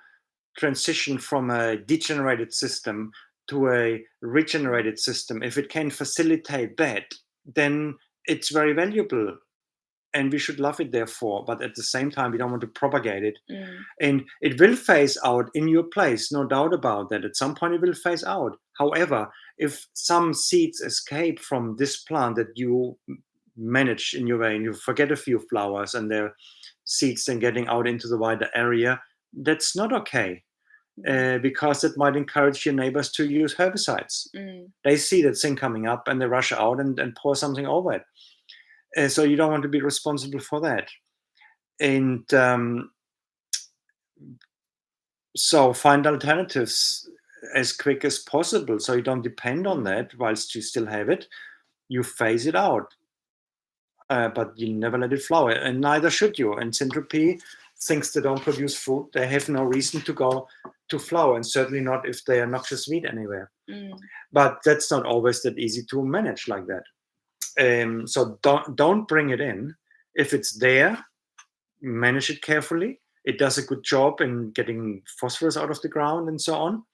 transition from a degenerated system to a regenerated system, if it can facilitate that, then it's very valuable. And we should love it, therefore. But at the same time, we don't want to propagate it. And it will phase out in your place, no doubt about that. At some point, it will phase out. However, if some seeds escape from this plant that you manage in your way, and you forget a few flowers and their seeds then getting out into the wider area, that's not okay. Because that might encourage your neighbors to use herbicides. They see that thing coming up and they rush out and pour something over it. So you don't want to be responsible for that. And so find alternatives as quick as possible so you don't depend on that whilst you still have it. You phase it out. But you never let it flower, and neither should you. And syntropy, things that don't produce fruit, they have no reason to go to flower, and certainly not if they are noxious weed anywhere. But that's not always that easy to manage like that. So don't bring it in. If it's there, manage it carefully. It does a good job in getting phosphorus out of the ground and so on.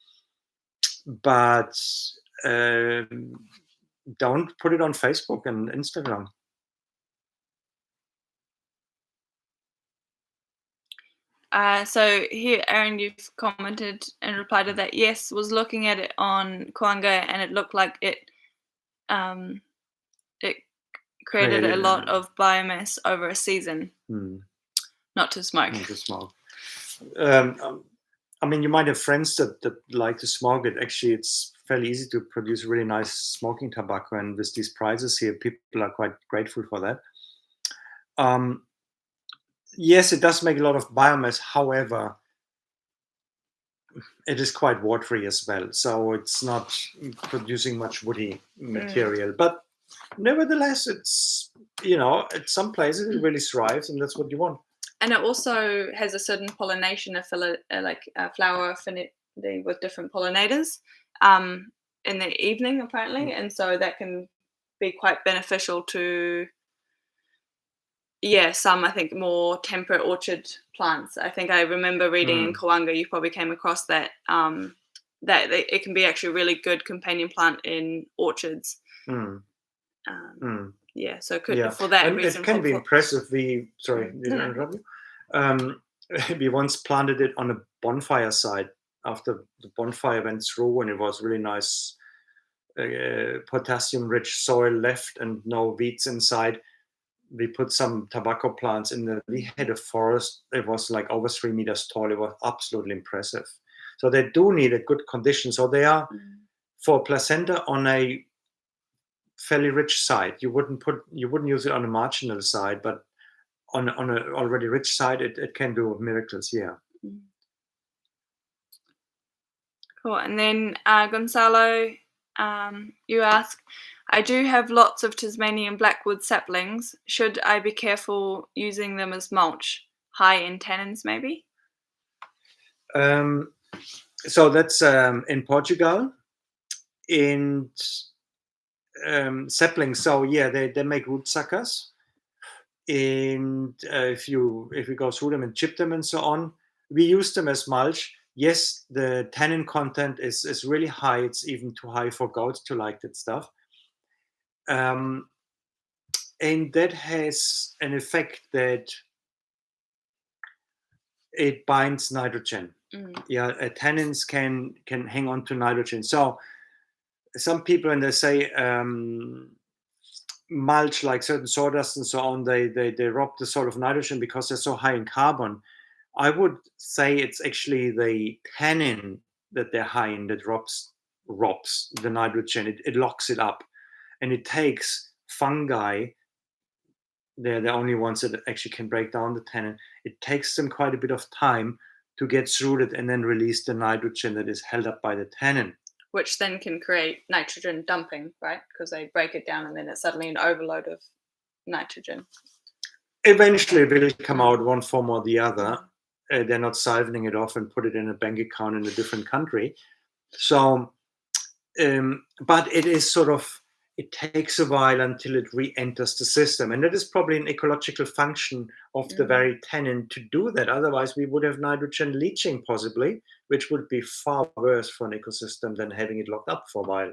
But don't put it on Facebook and Instagram.
So here, Aaron, you've commented in reply to that. Yes, was looking at it on Kuanga, and it looked like it created a lot of biomass over a season. Not to smoke.
Not to smoke. I mean, you might have friends that like to smoke it. Actually, it's fairly easy to produce really nice smoking tobacco, and with these prices here, people are quite grateful for that. Yes, it does make a lot of biomass. However, it is quite watery as well, so it's not producing much woody material. But nevertheless, it's, at some places it really thrives, and that's what you want.
And it also has a certain pollination flower affinity with different pollinators in the evening, apparently, and so that can be quite beneficial to some, I think, more temperate orchard plants. I think I remember reading in Kuanga, you probably came across that that it can be actually a really good companion plant in orchards. Yeah, so for that
and
reason,
it can be impressive. We once planted it on a bonfire site after the bonfire went through, and it was really nice potassium-rich soil left and no weeds inside. We put some tobacco plants in there. We had a forest. It was like over 3 meters tall. It was absolutely impressive. So they do need a good condition. So they are for placenta on a fairly rich site. You wouldn't use it on a marginal side, but on an already rich side, it can do miracles. Yeah.
Cool. And then Gonzalo, you ask, I do have lots of Tasmanian blackwood saplings. Should I be careful using them as mulch? High in tannins, maybe?
So that's in Portugal. In saplings, so yeah, they make root suckers. And if we go through them and chip them and so on, we use them as mulch. Yes, the tannin content is really high. It's even too high for goats to like that stuff. And that has an effect that it binds nitrogen. Yeah, tannins can hang on to nitrogen. So some people, when they say mulch, like certain sawdust and so on, they rob the soil of nitrogen because they're so high in carbon. I would say it's actually the tannin that they're high in that robs the nitrogen. It locks it up, and it takes fungi. They're the only ones that actually can break down the tannin. It takes them quite a bit of time to get through it and then release the nitrogen that is held up by the tannin.
Which then can create nitrogen dumping, right? Because they break it down and then it's suddenly an overload of nitrogen.
Eventually it will come out one form or the other. They're not siphoning it off and put it in a bank account in a different country. So, but it is sort of, it takes a while until it re-enters the system. And that is probably an ecological function of the very tannin to do that. Otherwise, we would have nitrogen leaching possibly, which would be far worse for an ecosystem than having it locked up for a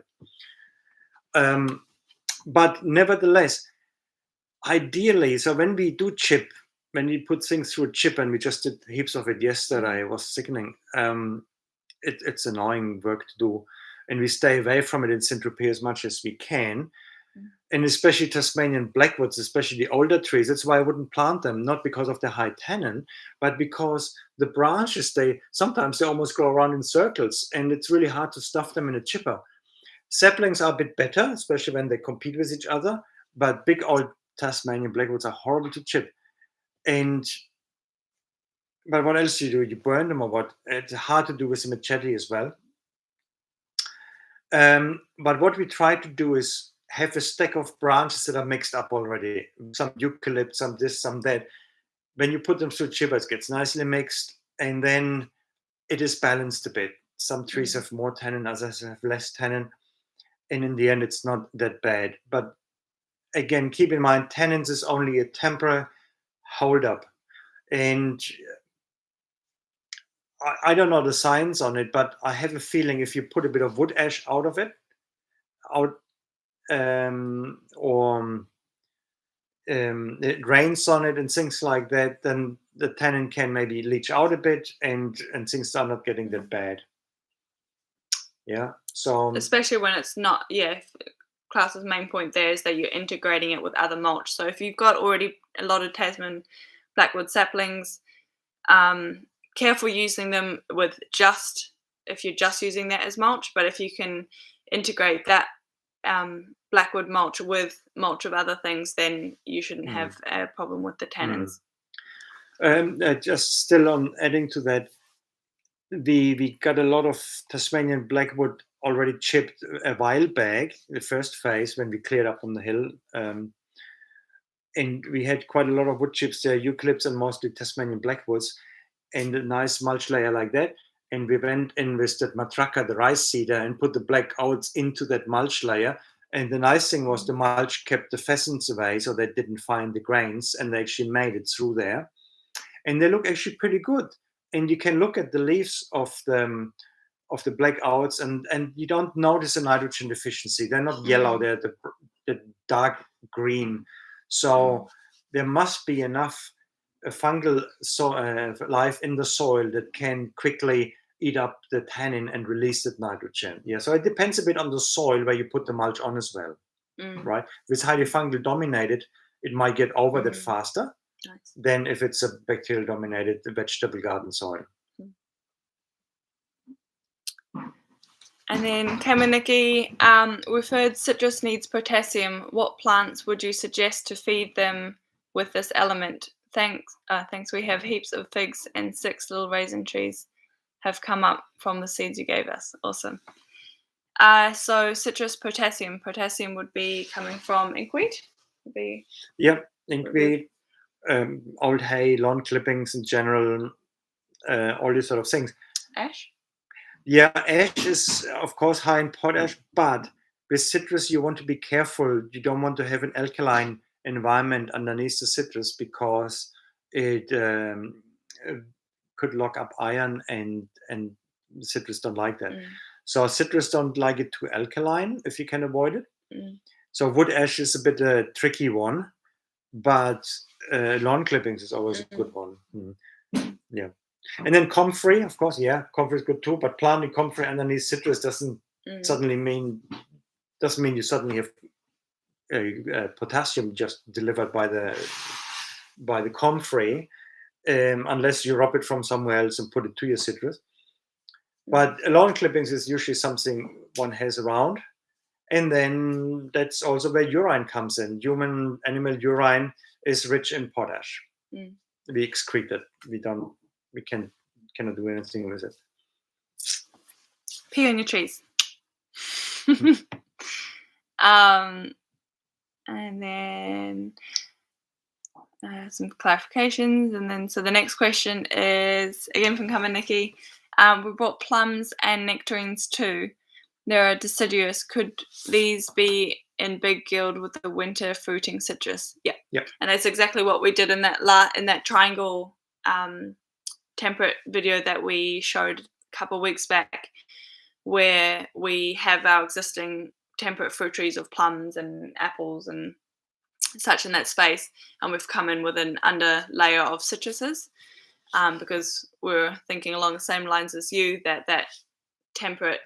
while. But nevertheless, ideally, so when we do chip, when we put things through a chip, and we just did heaps of it yesterday, it was sickening. It's annoying work to do. And we stay away from it in Saint-Tropez as much as we can. And especially Tasmanian blackwoods, especially the older trees. That's why I wouldn't plant them, not because of the high tannin, but because the branches, sometimes they almost go around in circles, and it's really hard to stuff them in a chipper. Saplings are a bit better, especially when they compete with each other, but big old Tasmanian blackwoods are horrible to chip. But what else do? You burn them or what? It's hard to do with a machete as well. But what we try to do is have a stack of branches that are mixed up already. Some eucalyptus, some this, some that. When you put them through chippers, it gets nicely mixed, and then it is balanced a bit. Some trees have more tannin, others have less tannin, and in the end, it's not that bad. But again, keep in mind, tannins is only a temporary hold-up, and I don't know the science on it, but I have a feeling if you put a bit of wood ash out of it, or it rains on it and things like that, then the tannin can maybe leach out a bit, and things are not getting that bad. Yeah. So
especially when it's not, Klaus's main point there is that you're integrating it with other mulch. So if you've got already a lot of Tasman blackwood saplings, careful using them with if you're just using that as mulch. But if you can integrate that blackwood mulch with mulch of other things, then you shouldn't have a problem with the tannins.
Just still on adding to that, we got a lot of Tasmanian blackwood already chipped a while back, the first phase when we cleared up on the hill. And we had quite a lot of wood chips there, Eucalyptus and mostly Tasmanian blackwoods, and a nice mulch layer like that. And we went in with that matraca, the rice seeder, and put the black oats into that mulch layer. And the nice thing was the mulch kept the pheasants away, so they didn't find the grains, and they actually made it through there. And they look actually pretty good. And you can look at the leaves of the black oats, and you don't notice a nitrogen deficiency. They're not yellow; they're the dark green. So there must be enough fungal life in the soil that can quickly eat up the tannin and release that nitrogen. Yeah, so it depends a bit on the soil where you put the mulch on as well, right? If it's highly fungal dominated, it might get over that faster than if it's a bacterial dominated vegetable garden soil.
And then Kamaniki, we've heard citrus needs potassium. What plants would you suggest to feed them with this element? Thanks. We have heaps of figs and 6 little raisin trees have come up from the seeds you gave us. Awesome. So citrus potassium. Potassium would be coming from inkweed.
Yep, inkweed, old hay, lawn clippings in general, all these sort of things.
Ash?
Yeah, ash is, of course, high in potash, but with citrus, you want to be careful. You don't want to have an alkaline environment underneath the citrus because it could lock up iron, and citrus don't like that. So citrus don't like it too alkaline if you can avoid it. So wood ash is a bit a tricky one, but lawn clippings is always a good one. Yeah. And then comfrey, of course, comfrey is good too. But planting comfrey underneath citrus doesn't mean you suddenly have potassium just delivered by the comfrey, unless you rob it from somewhere else and put it to your citrus. But lawn clippings is usually something one has around, and then that's also where urine comes in. Animal urine is rich in potash. We excrete it. We cannot do anything with it.
Pee on your trees. And then some clarifications. And then so the next question is again from Kamaniki. We brought plums and nectarines too. They're deciduous. Could these be in big guild with the winter fruiting citrus? Yeah. And that's exactly what we did in that triangle temperate video that we showed a couple of weeks back, where we have our existing temperate fruit trees of plums and apples and such in that space, and we've come in with an under layer of citruses because we're thinking along the same lines as you, that temperate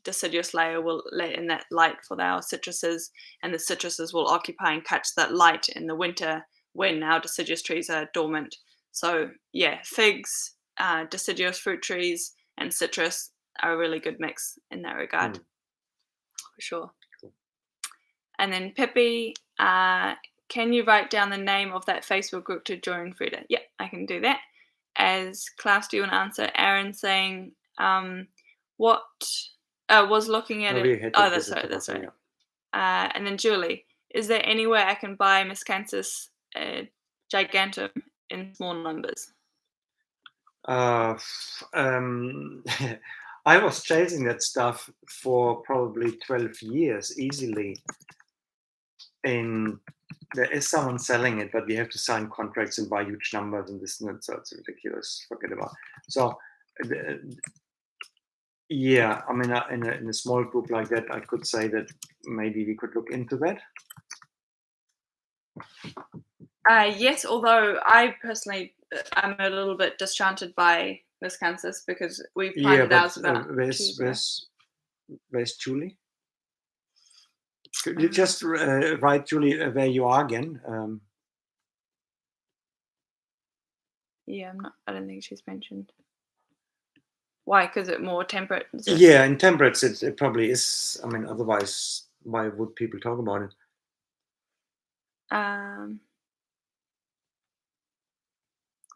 deciduous layer will let in that light for our citruses, and the citruses will occupy and catch that light in the winter when our deciduous trees are dormant. So figs, deciduous fruit trees, and citrus are a really good mix in that regard, for sure. And then Pippi, can you write down the name of that Facebook group to join, Frida? Yeah, I can do that. As Klaus, do you want to answer? Aaron saying, what was looking at it? Oh, that's right. Yeah. And then Julie, is there any way I can buy Miscanthus giganteum in small numbers?
I was chasing that stuff for probably 12 years easily, and there is someone selling it, but we have to sign contracts and buy huge numbers and this and that, so it's ridiculous. Forget about it. So I mean, in a small group like that, I could say that maybe we could look into that.
Yes, although I personally I'm a little bit disenchanted by Wisconsin because we planted ours about 2 years ago.
Where's Julie? Could you just write, Julie, where you are again?
Yeah, I don't think she's mentioned. Why? Because it's more temperate.
Yeah, in temperate it probably is. I mean, otherwise, why would people talk about it?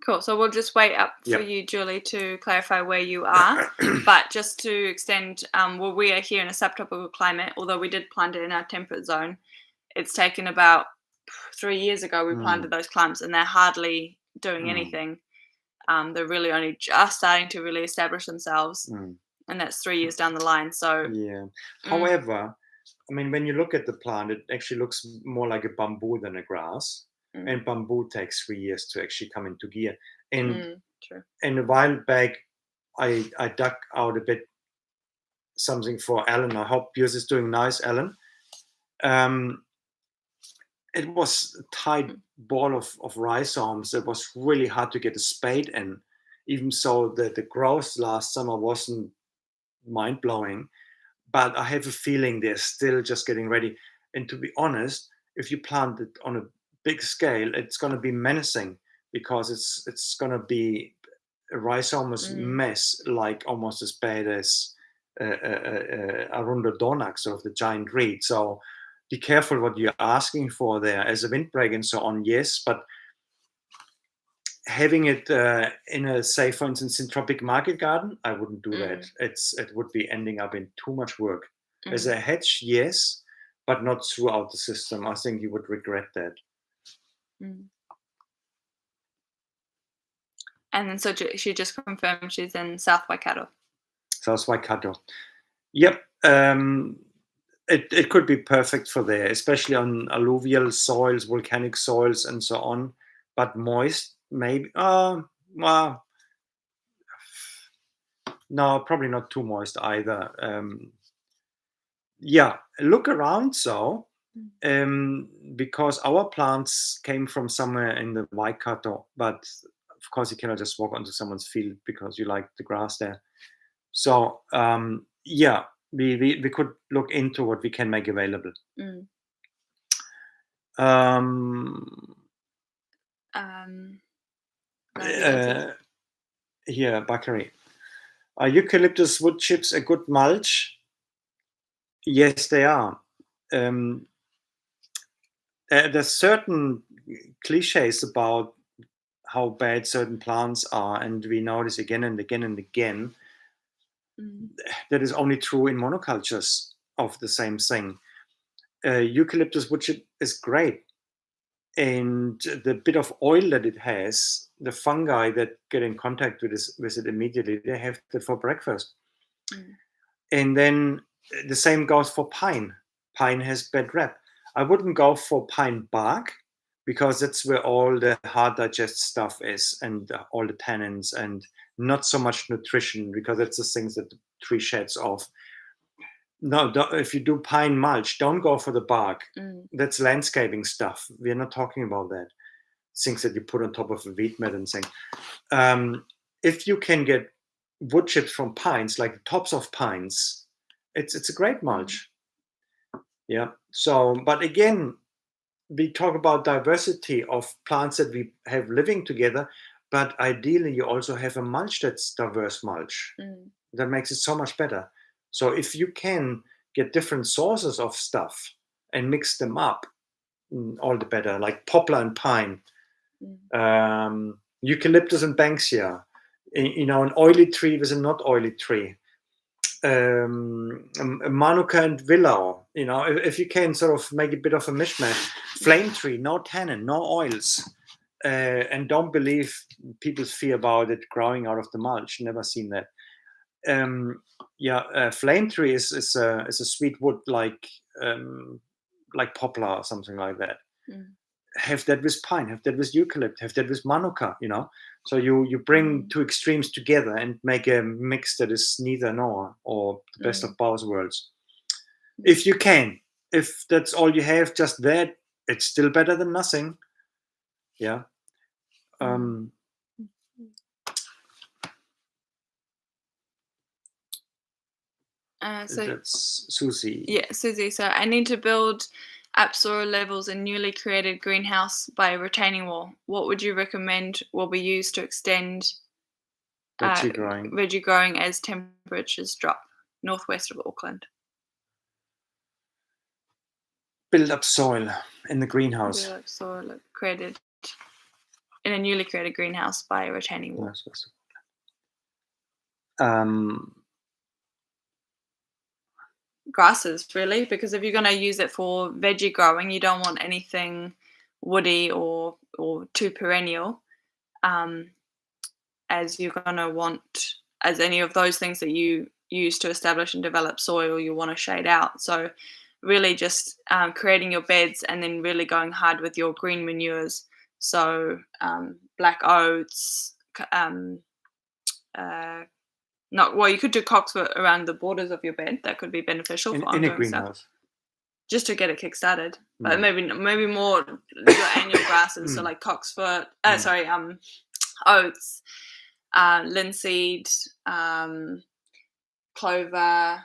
Cool. So we'll just wait up for you, Julie, to clarify where you are. But just to extend, well, we are here in a subtropical climate. Although we did plant it in our temperate zone, it's taken about 3 years ago we planted those clumps, and they're hardly doing anything. They're really only just starting to really establish themselves, and that's 3 years down the line. So
yeah. However, I mean, when you look at the plant, it actually looks more like a bamboo than a grass. And bamboo takes 3 years to actually come into gear. And
true.
And a while back, I dug out a bit something for Alan. I hope yours is doing nice, Alan. It was a tight ball of rhizomes. It was really hard to get a spade in. Even so, the growth last summer wasn't mind-blowing. But I have a feeling they're still just getting ready. And to be honest, if you plant it on a big scale, it's going to be menacing because it's going to be a rhizomous mess, like almost as bad as Arundel sort of the giant reed. So be careful what you're asking for there. As a windbreak and so on, yes, but having it in a, say, for instance, in tropic market garden, I wouldn't do that. It would be ending up in too much work. As a hedge, yes, but not throughout the system. I think you would regret that.
And then so she just confirmed she's in South Waikato.
South Waikato. Yep. It could be perfect for there, especially on alluvial soils, volcanic soils, and so on. But moist, maybe. No, probably not too moist either. Yeah, look around. So, because our plants came from somewhere in the Waikato, but of course you cannot just walk onto someone's field because you like the grass there. So, yeah. We could look into what we can make available. Here, Bakary. Are eucalyptus wood chips a good mulch? Yes, they are. There's certain cliches about how bad certain plants are, and we know this again and again and again. That is only true in monocultures of the same thing. Eucalyptus wood chip is great, and the bit of oil that it has, the fungi that get in contact with it immediately, they have that for breakfast. And then the same goes for pine. Pine has bad rep. I wouldn't go for pine bark because that's where all the hard digest stuff is, and all the tannins, and not so much nutrition, because that's the things that the tree sheds off. No, if you do pine mulch, don't go for the bark. That's landscaping stuff. We're not talking about that. Things that you put on top of a weed mat and thing. If you can get wood chips from pines, like the tops of pines, it's a great mulch. Yeah. So, but again, we talk about diversity of plants that we have living together, but ideally you also have a mulch that's diverse mulch. That makes it so much better. So if you can get different sources of stuff and mix them up, all the better, like poplar and pine, eucalyptus and banksia, an oily tree with a not oily tree, manuka and willow. If you can sort of make a bit of a mishmash, flame tree, no tannin, no oils, and don't believe people's fear about it growing out of the mulch. Never seen that. Flame tree is a sweet wood like poplar or something like that. Have that with pine, have that with eucalypt, have that with manuka. So you bring two extremes together and make a mix that is neither nor, or the best of both worlds. If you can, if that's all you have, just that, it's still better than nothing. Yeah.
So
That's Susie.
yeah, Susie. So I need to build up soil levels in newly created greenhouse by a retaining wall. What would you recommend will be used to extend veggie growing as temperatures drop? Northwest of Auckland.
Build up soil in the greenhouse.
Build up soil created in a newly created greenhouse by a retaining wall. Grasses, really, because if you're going to use it for veggie growing, you don't want anything woody or too perennial, as you're going to want, as any of those things that you use to establish and develop soil, you want to shade out. So really just creating your beds and then really going hard with your green manures. So black oats, you could do cocksfoot around the borders of your bed. That could be beneficial for ongoing
in a greenhouse
stuff, just to get it kick-started. But maybe more your annual grasses, so like cocksfoot, oats, linseed, clover,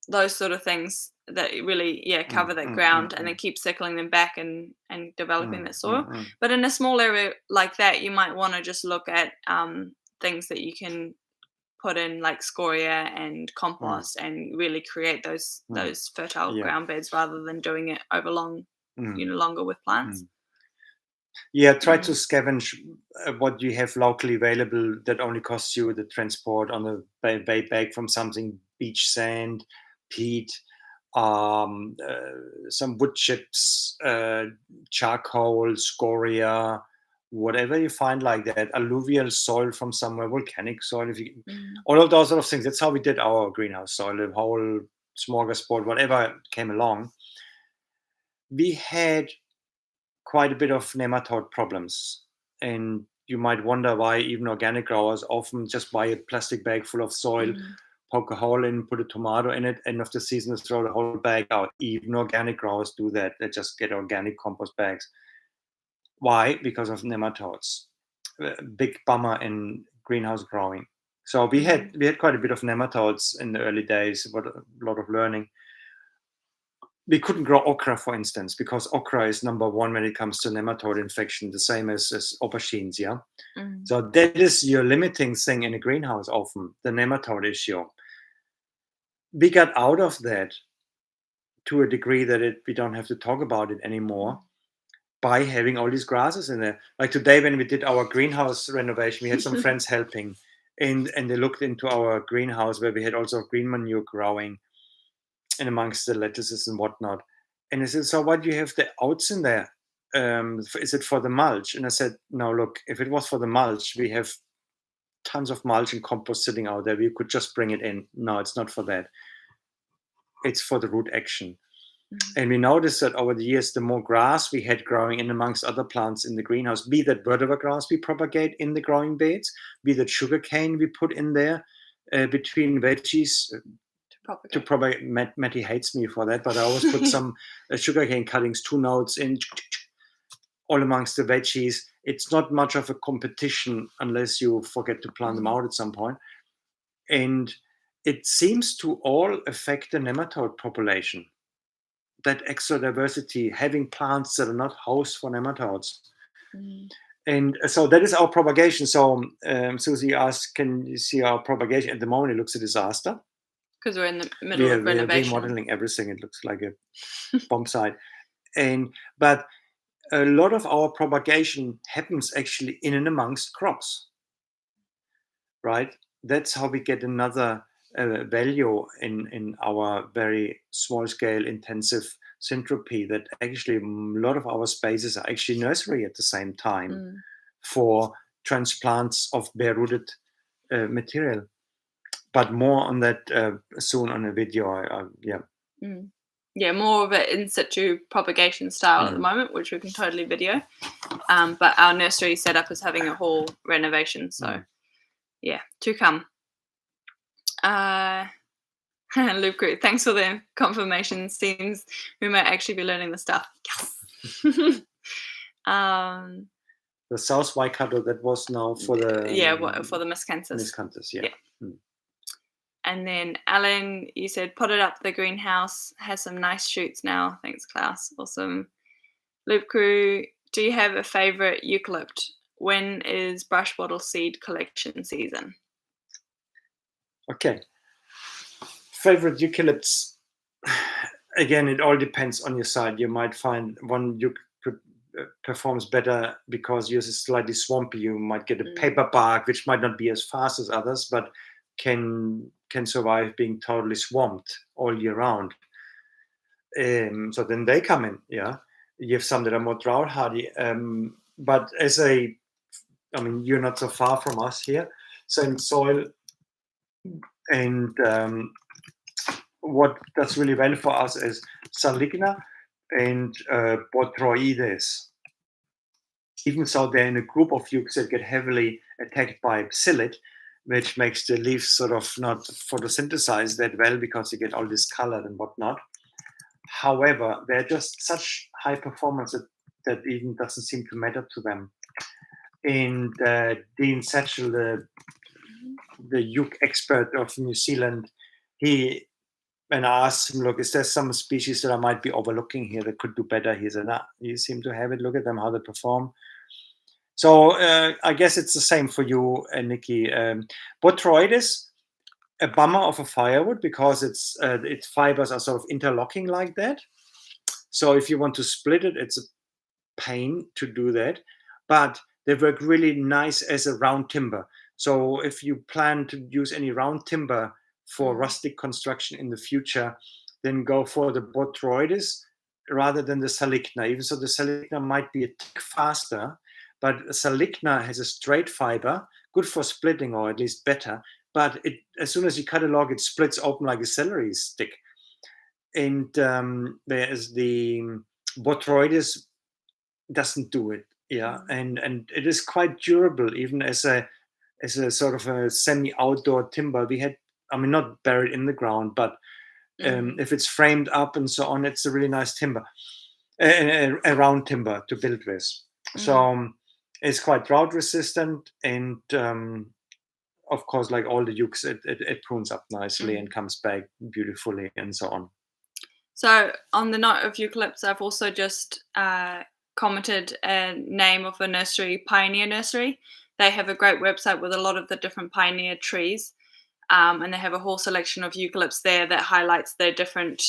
those sort of things that really cover that ground and then keep circling them back and developing that soil. But in a small area like that, you might want to just look at things that you can put in, like scoria and compost, and really create those fertile ground beds rather than doing it over longer with plants.
Try to scavenge what you have locally available that only costs you the transport on the bag from something: beach sand, peat, some wood chips, charcoal, scoria, whatever you find like that, alluvial soil from somewhere, volcanic soil, all of those sort of things. That's how we did our greenhouse soil, the whole smorgasbord, whatever came along. We had quite a bit of nematode problems, and you might wonder why even organic growers often just buy a plastic bag full of soil, poke a hole in, put a tomato in it, end of the season throw the whole bag out. Even organic growers do that. They just get organic compost bags. Why? Because of nematodes. Big bummer in greenhouse growing. So we had quite a bit of nematodes in the early days, but a lot of learning. We couldn't grow okra, for instance, because okra is number one when it comes to nematode infection, the same as aubergines, So that is your limiting thing in a greenhouse often, the nematode issue. We got out of that to a degree that we don't have to talk about it anymore by having all these grasses in there. Like today when we did our greenhouse renovation, we had some friends helping, and they looked into our greenhouse where we had also green manure growing and amongst the lettuces and whatnot. And I said, so what, you have the oats in there? Is it for the mulch? And I said, no, look, if it was for the mulch, we have tons of mulch and compost sitting out there. We could just bring it in. No, it's not for that. It's for the root action. And we noticed that over the years, the more grass we had growing in amongst other plants in the greenhouse, be that vetiver grass we propagate in the growing beds, be that sugarcane we put in there between veggies, to propagate. Matty hates me for that, but I always put some sugarcane cuttings, 2 nodes in, all amongst the veggies. It's not much of a competition unless you forget to plant them out at some point. And it seems to all affect the nematode population. That extra diversity, having plants that are not hosts for nematodes. And so that is our propagation. So Susie asked, can you see our propagation? At the moment, it looks a disaster.
Because we're in the middle of renovation.
We're remodeling everything. It looks like a bomb site. But a lot of our propagation happens actually in and amongst crops, right? That's how we get another value in our very small scale intensive syntropy, that actually a lot of our spaces are actually nursery at the same time for transplants of bare-rooted material. But more on that soon on a video.
More of an in situ propagation style at the moment, which we can totally video. But our nursery setup is having a whole renovation, so to come. Luke, thanks for the confirmation. Seems we might actually be learning the stuff. Yes.
The South Waikato, that was now for the
for the miscanthus.
Miscanthus,
And then Alan, you said put it up the greenhouse, has some nice shoots now. Thanks, Klaus. Awesome. Loop Crew, do you have a favorite eucalypt? When is brush bottle seed collection season?
Okay. Favorite eucalypts. Again, it all depends on your side. You might find one performs better because yours is slightly swampy. You might get a paper bark, which might not be as fast as others, but can survive being totally swamped all year round. So then they come in. Yeah, you have some that are more drought hardy. But you're not so far from us here. Same soil, and what does really well for us is Saligna and Botroides. Even so, they're in a group of eucs that get heavily attacked by psyllid, which makes the leaves sort of not photosynthesize that well because you get all this color and whatnot. However, they're just such high performance that even doesn't seem to matter to them. And Dean Satchel, the euc expert of New Zealand, when I asked him, look, is there some species that I might be overlooking here that could do better? He said, nah, you seem to have it. Look at them, how they perform. So I guess it's the same for you, Nikki. Botroides, a bummer of a firewood because its fibers are sort of interlocking like that. So if you want to split it, it's a pain to do that. But they work really nice as a round timber. So if you plan to use any round timber for rustic construction in the future, then go for the Botroides rather than the Saligna. Even so, the Saligna might be a tick faster, but Saligna has a straight fiber, good for splitting or at least better. But as soon as you cut a log, it splits open like a celery stick. And there is the Botroides doesn't do it. Yeah, and it is quite durable, even as a sort of a semi-outdoor timber. We had, not buried in the ground, but if it's framed up and so on, it's a really nice timber, a round timber to build with. So it's quite drought resistant, and of course, like all the eucs, it prunes up nicely and comes back beautifully and so on.
So on the note of eucalypts, I've also just commented a name of a nursery, Pioneer Nursery. They have a great website with a lot of the different pioneer trees, and they have a whole selection of eucalypts there that highlights their different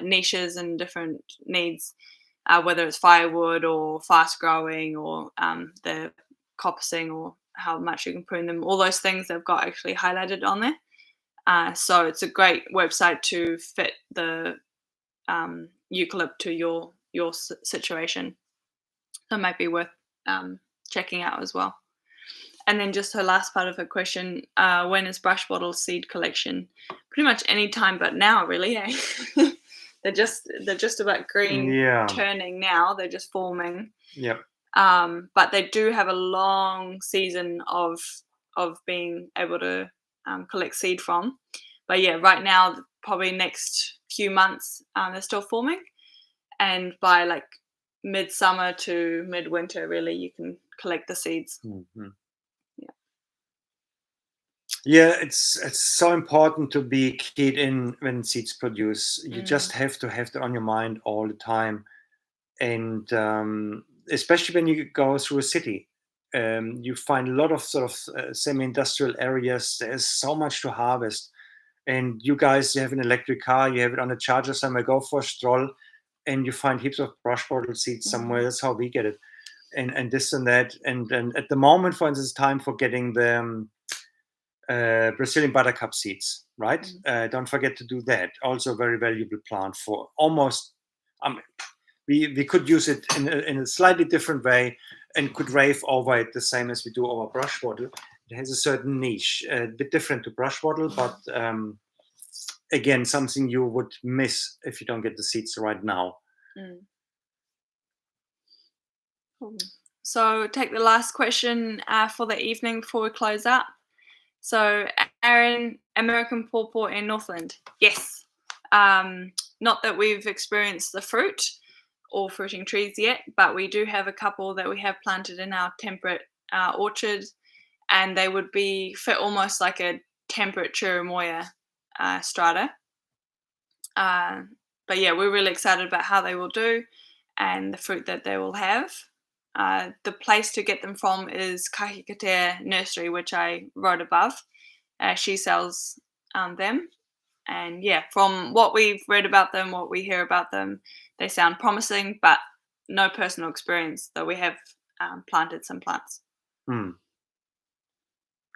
niches and different needs, whether it's firewood or fast growing or the coppicing or how much you can prune them. All those things they've got actually highlighted on there. So it's a great website to fit the eucalypt to your situation. So it might be worth checking out as well. And then just her last part of her question, when is brush bottle seed collection? Pretty much any time but now, really. Eh? they're just about green turning now. They're just forming.
Yep.
But they do have a long season of being able to collect seed from. But yeah, right now, probably next few months, they're still forming. And by like midsummer to midwinter, really, you can collect the seeds.
Yeah, it's so important to be keyed in when seeds produce. You just have to have that on your mind all the time, and especially when you go through a city, you find a lot of sort of semi-industrial areas. There's so much to harvest, and you guys, you have an electric car, you have it on a charger somewhere. Go for a stroll, and you find heaps of brush bottle seeds somewhere. That's how we get it, and this and that, and at the moment, for instance, time for getting the Brazilian buttercup seeds, right? Don't forget to do that. Also, a very valuable plant for almost. We could use it in a slightly different way and could rave over it the same as we do over brush bottle. It has a certain niche, a bit different to brush bottle, but again, something you would miss if you don't get the seeds right now.
So, take the last question for the evening before we close out. So, Aaron, American pawpaw in Northland. Yes. Not that we've experienced the fruit or fruiting trees yet, but we do have a couple that we have planted in our temperate orchard, and they would be fit almost like a temperate Cherimoya strata. But yeah, we're really excited about how they will do and the fruit that they will have. The place to get them from is Kahikatea Nursery, which I wrote above. She sells them. And yeah, from what we've read about them, what we hear about them, they sound promising, but no personal experience, though we have planted some plants.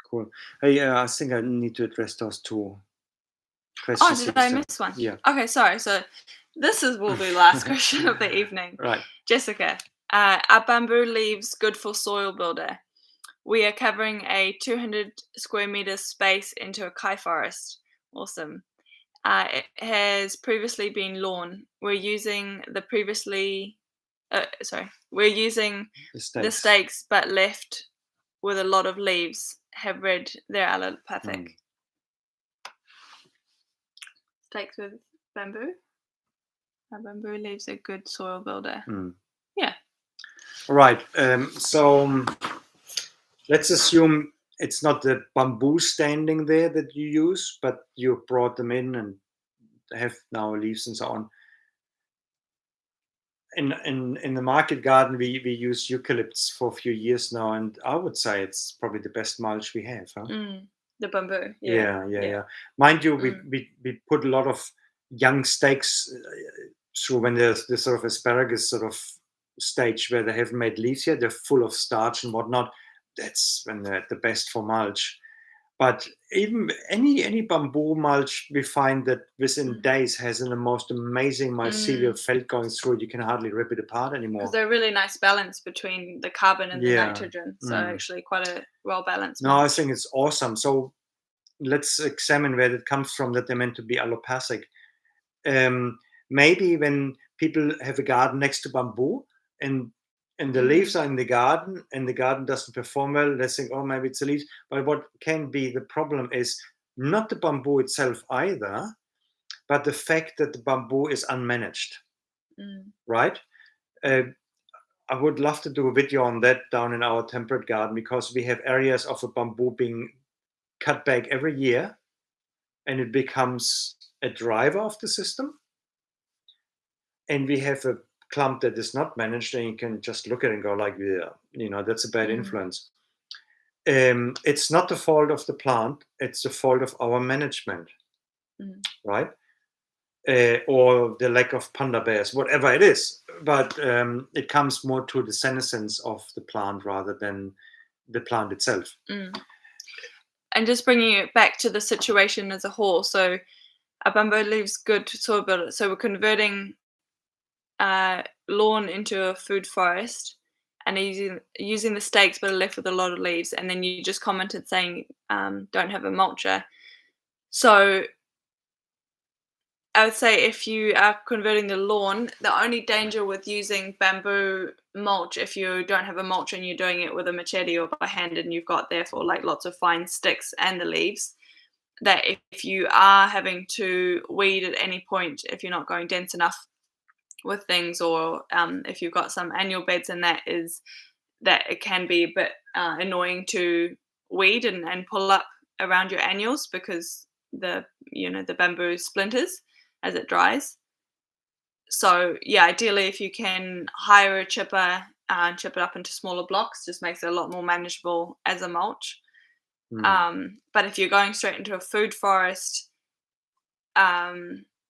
Cool. Hey, I think I need to address those two
Oh,
questions.
did I miss one?
Yeah.
Okay, sorry. So this will be the last question of the evening.
Right.
Jessica, are bamboo leaves good for soil builder? We are covering a 200 square meter space into a kai forest. Awesome. It has previously been lawn. We're using the stakes, but left with a lot of leaves. Have read they're allopathic. Stakes with bamboo. Bamboo leaves a good soil builder. Yeah.
Right. So let's assume it's not the bamboo standing there that you use, but you brought them in and have now leaves and so on. In the market garden, we use eucalyptus for a few years now, and I would say it's probably the best mulch we have. Huh?
The bamboo.
Yeah. Mind you, we put a lot of young stakes through when there's this sort of asparagus sort of stage where they haven't made leaves yet. They're full of starch and whatnot. That's when they're the best for mulch. But even any bamboo mulch, we find that within days has the most amazing mycelial felt going through it. You can hardly rip it apart anymore.
Because they're a really nice balance between the carbon and the nitrogen. So actually quite a well balanced mulch.
No, I think it's awesome. So let's examine where it comes from, that they're meant to be allopathic. Maybe when people have a garden next to bamboo and the leaves are in the garden and the garden doesn't perform well, they think, oh, maybe it's the leaves. But what can be the problem is not the bamboo itself either, but the fact that the bamboo is unmanaged, right? I would love to do a video on that down in our temperate garden, because we have areas of a bamboo being cut back every year and it becomes a driver of the system. And we have a clump that is not managed, and you can just look at it and go like, yeah, that's a bad influence. It's not the fault of the plant, it's the fault of our management, right? Or the lack of panda bears, whatever it is. But it comes more to the senescence of the plant rather than the plant itself.
And just bringing it back to the situation as a whole. So a bamboo leaves good soil builder. So we're converting lawn into a food forest and using the stakes, but are left with a lot of leaves. And then you just commented saying don't have a mulcher. So I would say if you are converting the lawn, the only danger with using bamboo mulch, if you don't have a mulcher and you're doing it with a machete or by hand and you've got therefore like lots of fine sticks and the leaves, that if you are having to weed at any point, if you're not going dense enough with things, or if you've got some annual beds, and that it can be a bit annoying to weed and pull up around your annuals, because the bamboo splinters as it dries. So yeah, ideally if you can hire a chipper and chip it up into smaller blocks, just makes it a lot more manageable as a mulch. But if you're going straight into a food forest,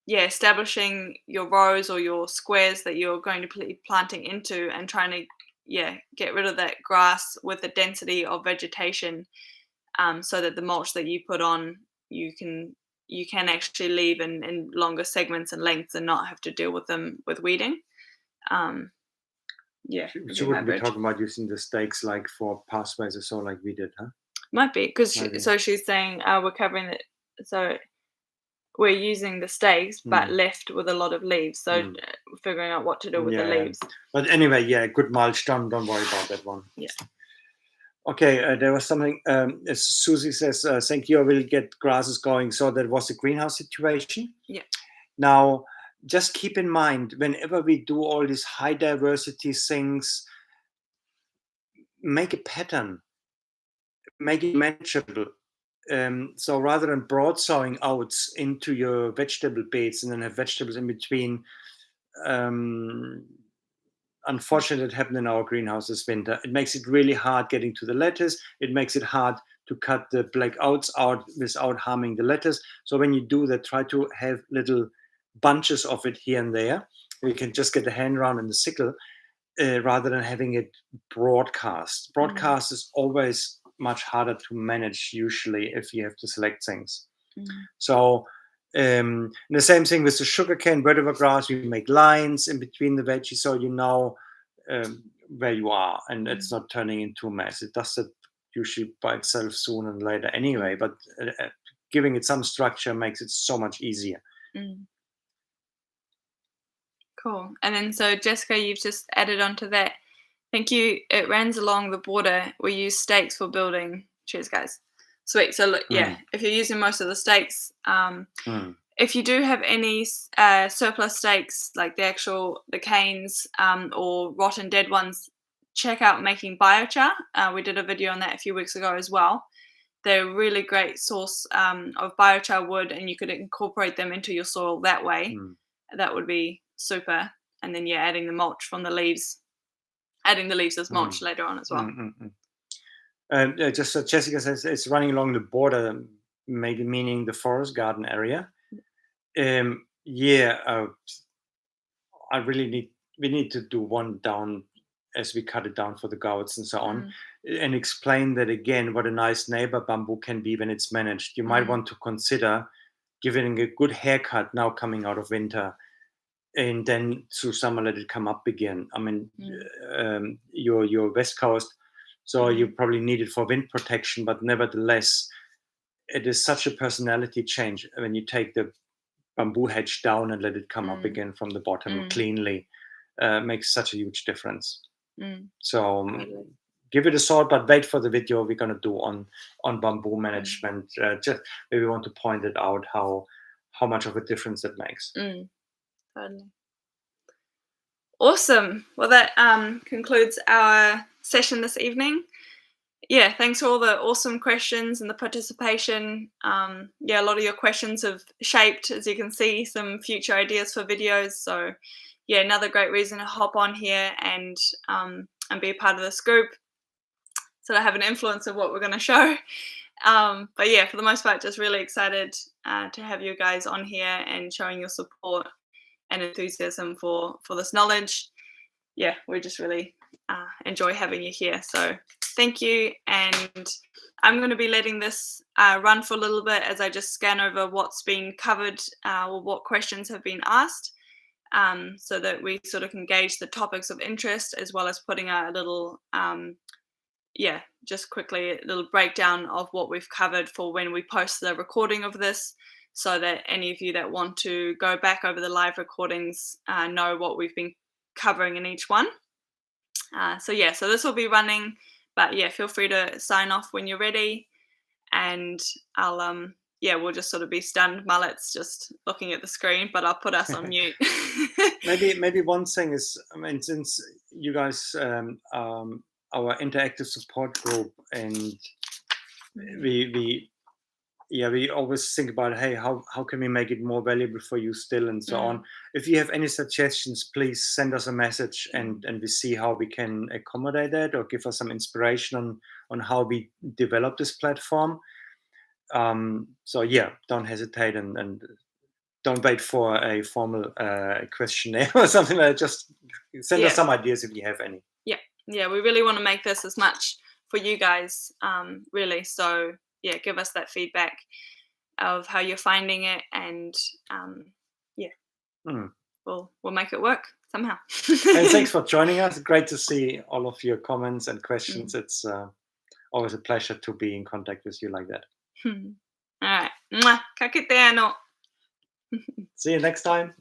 establishing your rows or your squares that you're going to be planting into and trying to get rid of that grass with the density of vegetation, so that the mulch that you put on you can actually leave in longer segments and lengths and not have to deal with them with weeding.
She wouldn't be talking about using the stakes like for pathways or so like we did, huh?
Might be, because so she's saying we're covering it, so we're using the stakes but left with a lot of leaves, so figuring out what to do with the leaves.
But anyway, good mulch. Don't worry about that one. Okay, there was something, as Susie says, thank you, I will get grasses going. So that was the greenhouse situation. Now just keep in mind, whenever we do all these high diversity things, make a pattern, make it manageable. So rather than broad sowing oats into your vegetable beds and then have vegetables in between, unfortunately, it happened in our greenhouse this winter. It makes it really hard getting to the lettuce. It makes it hard to cut the black oats out without harming the lettuce. So when you do that, try to have little bunches of it here and there. You can just get the hand around in the sickle rather than having it broadcast. Broadcast is always much harder to manage usually if you have to select things. So the same thing with the sugarcane vetiver grass. We make lines in between the veggies so you know where you are and it's not turning into a mess. It does that usually by itself sooner and later anyway, but giving it some structure makes it so much easier.
Cool. And then so Jessica, you've just added onto that. Thank you. It runs along the border. We use stakes for building. Cheers, guys. Sweet. So look, yeah, if you're using most of the stakes, if you do have any surplus stakes, like the canes or rotten dead ones, check out making biochar. We did a video on that a few weeks ago as well. They're a really great source of biochar wood, and you could incorporate them into your soil that way. That would be super. And then adding the mulch from the leaves, adding the leaves as mulch later on as well.
Just Jessica says it's running along the border, maybe meaning the forest garden area. I really we need to do one down as we cut it down for the goats and so on, and explain that again, what a nice neighbor bamboo can be when it's managed. You might want to consider giving a good haircut now coming out of winter, and then through summer let it come up again. I mean, your West Coast, so you probably need it for wind protection, but nevertheless, it is such a personality change when you take the bamboo hedge down and let it come up again from the bottom cleanly. Makes such a huge difference. So give it a thought, but wait for the video we're going to do on bamboo management. Just maybe want to point it out how much of a difference it makes.
Totally. Awesome. Well, that concludes our session this evening. Thanks for all the awesome questions and the participation. A lot of your questions have shaped, as you can see, some future ideas for videos. So another great reason to hop on here and be a part of this group, so I have an influence of what we're going to show. But for the most part, just really excited to have you guys on here and showing your support and enthusiasm for this knowledge. We just really enjoy having you here. So thank you. And I'm going to be letting this run for a little bit as I just scan over what's been covered or what questions have been asked, so that we sort of can gauge the topics of interest, as well as putting out a little, just quickly a little breakdown of what we've covered for when we post the recording of this, so that any of you that want to go back over the live recordings know what we've been covering in each one. So this will be running, but feel free to sign off when you're ready, and I'll we'll just sort of be stunned mullets just looking at the screen, but I'll put us on mute.
maybe one thing is, I mean, since you guys our interactive support group, and we always think about, hey, how can we make it more valuable for you still, and so on. If you have any suggestions, please send us a message, and we see how we can accommodate that, or give us some inspiration on how we develop this platform. Don't hesitate, and don't wait for a formal questionnaire or something like that. Just send us some ideas if you have any.
We really want to make this as much for you guys, really. So give us that feedback of how you're finding it, and we'll make it work somehow.
And thanks for joining us. Great to see all of your comments and questions. It's always a pleasure to be in contact with you like that.
All right. Mwah. Ka kite ano.
See you next time.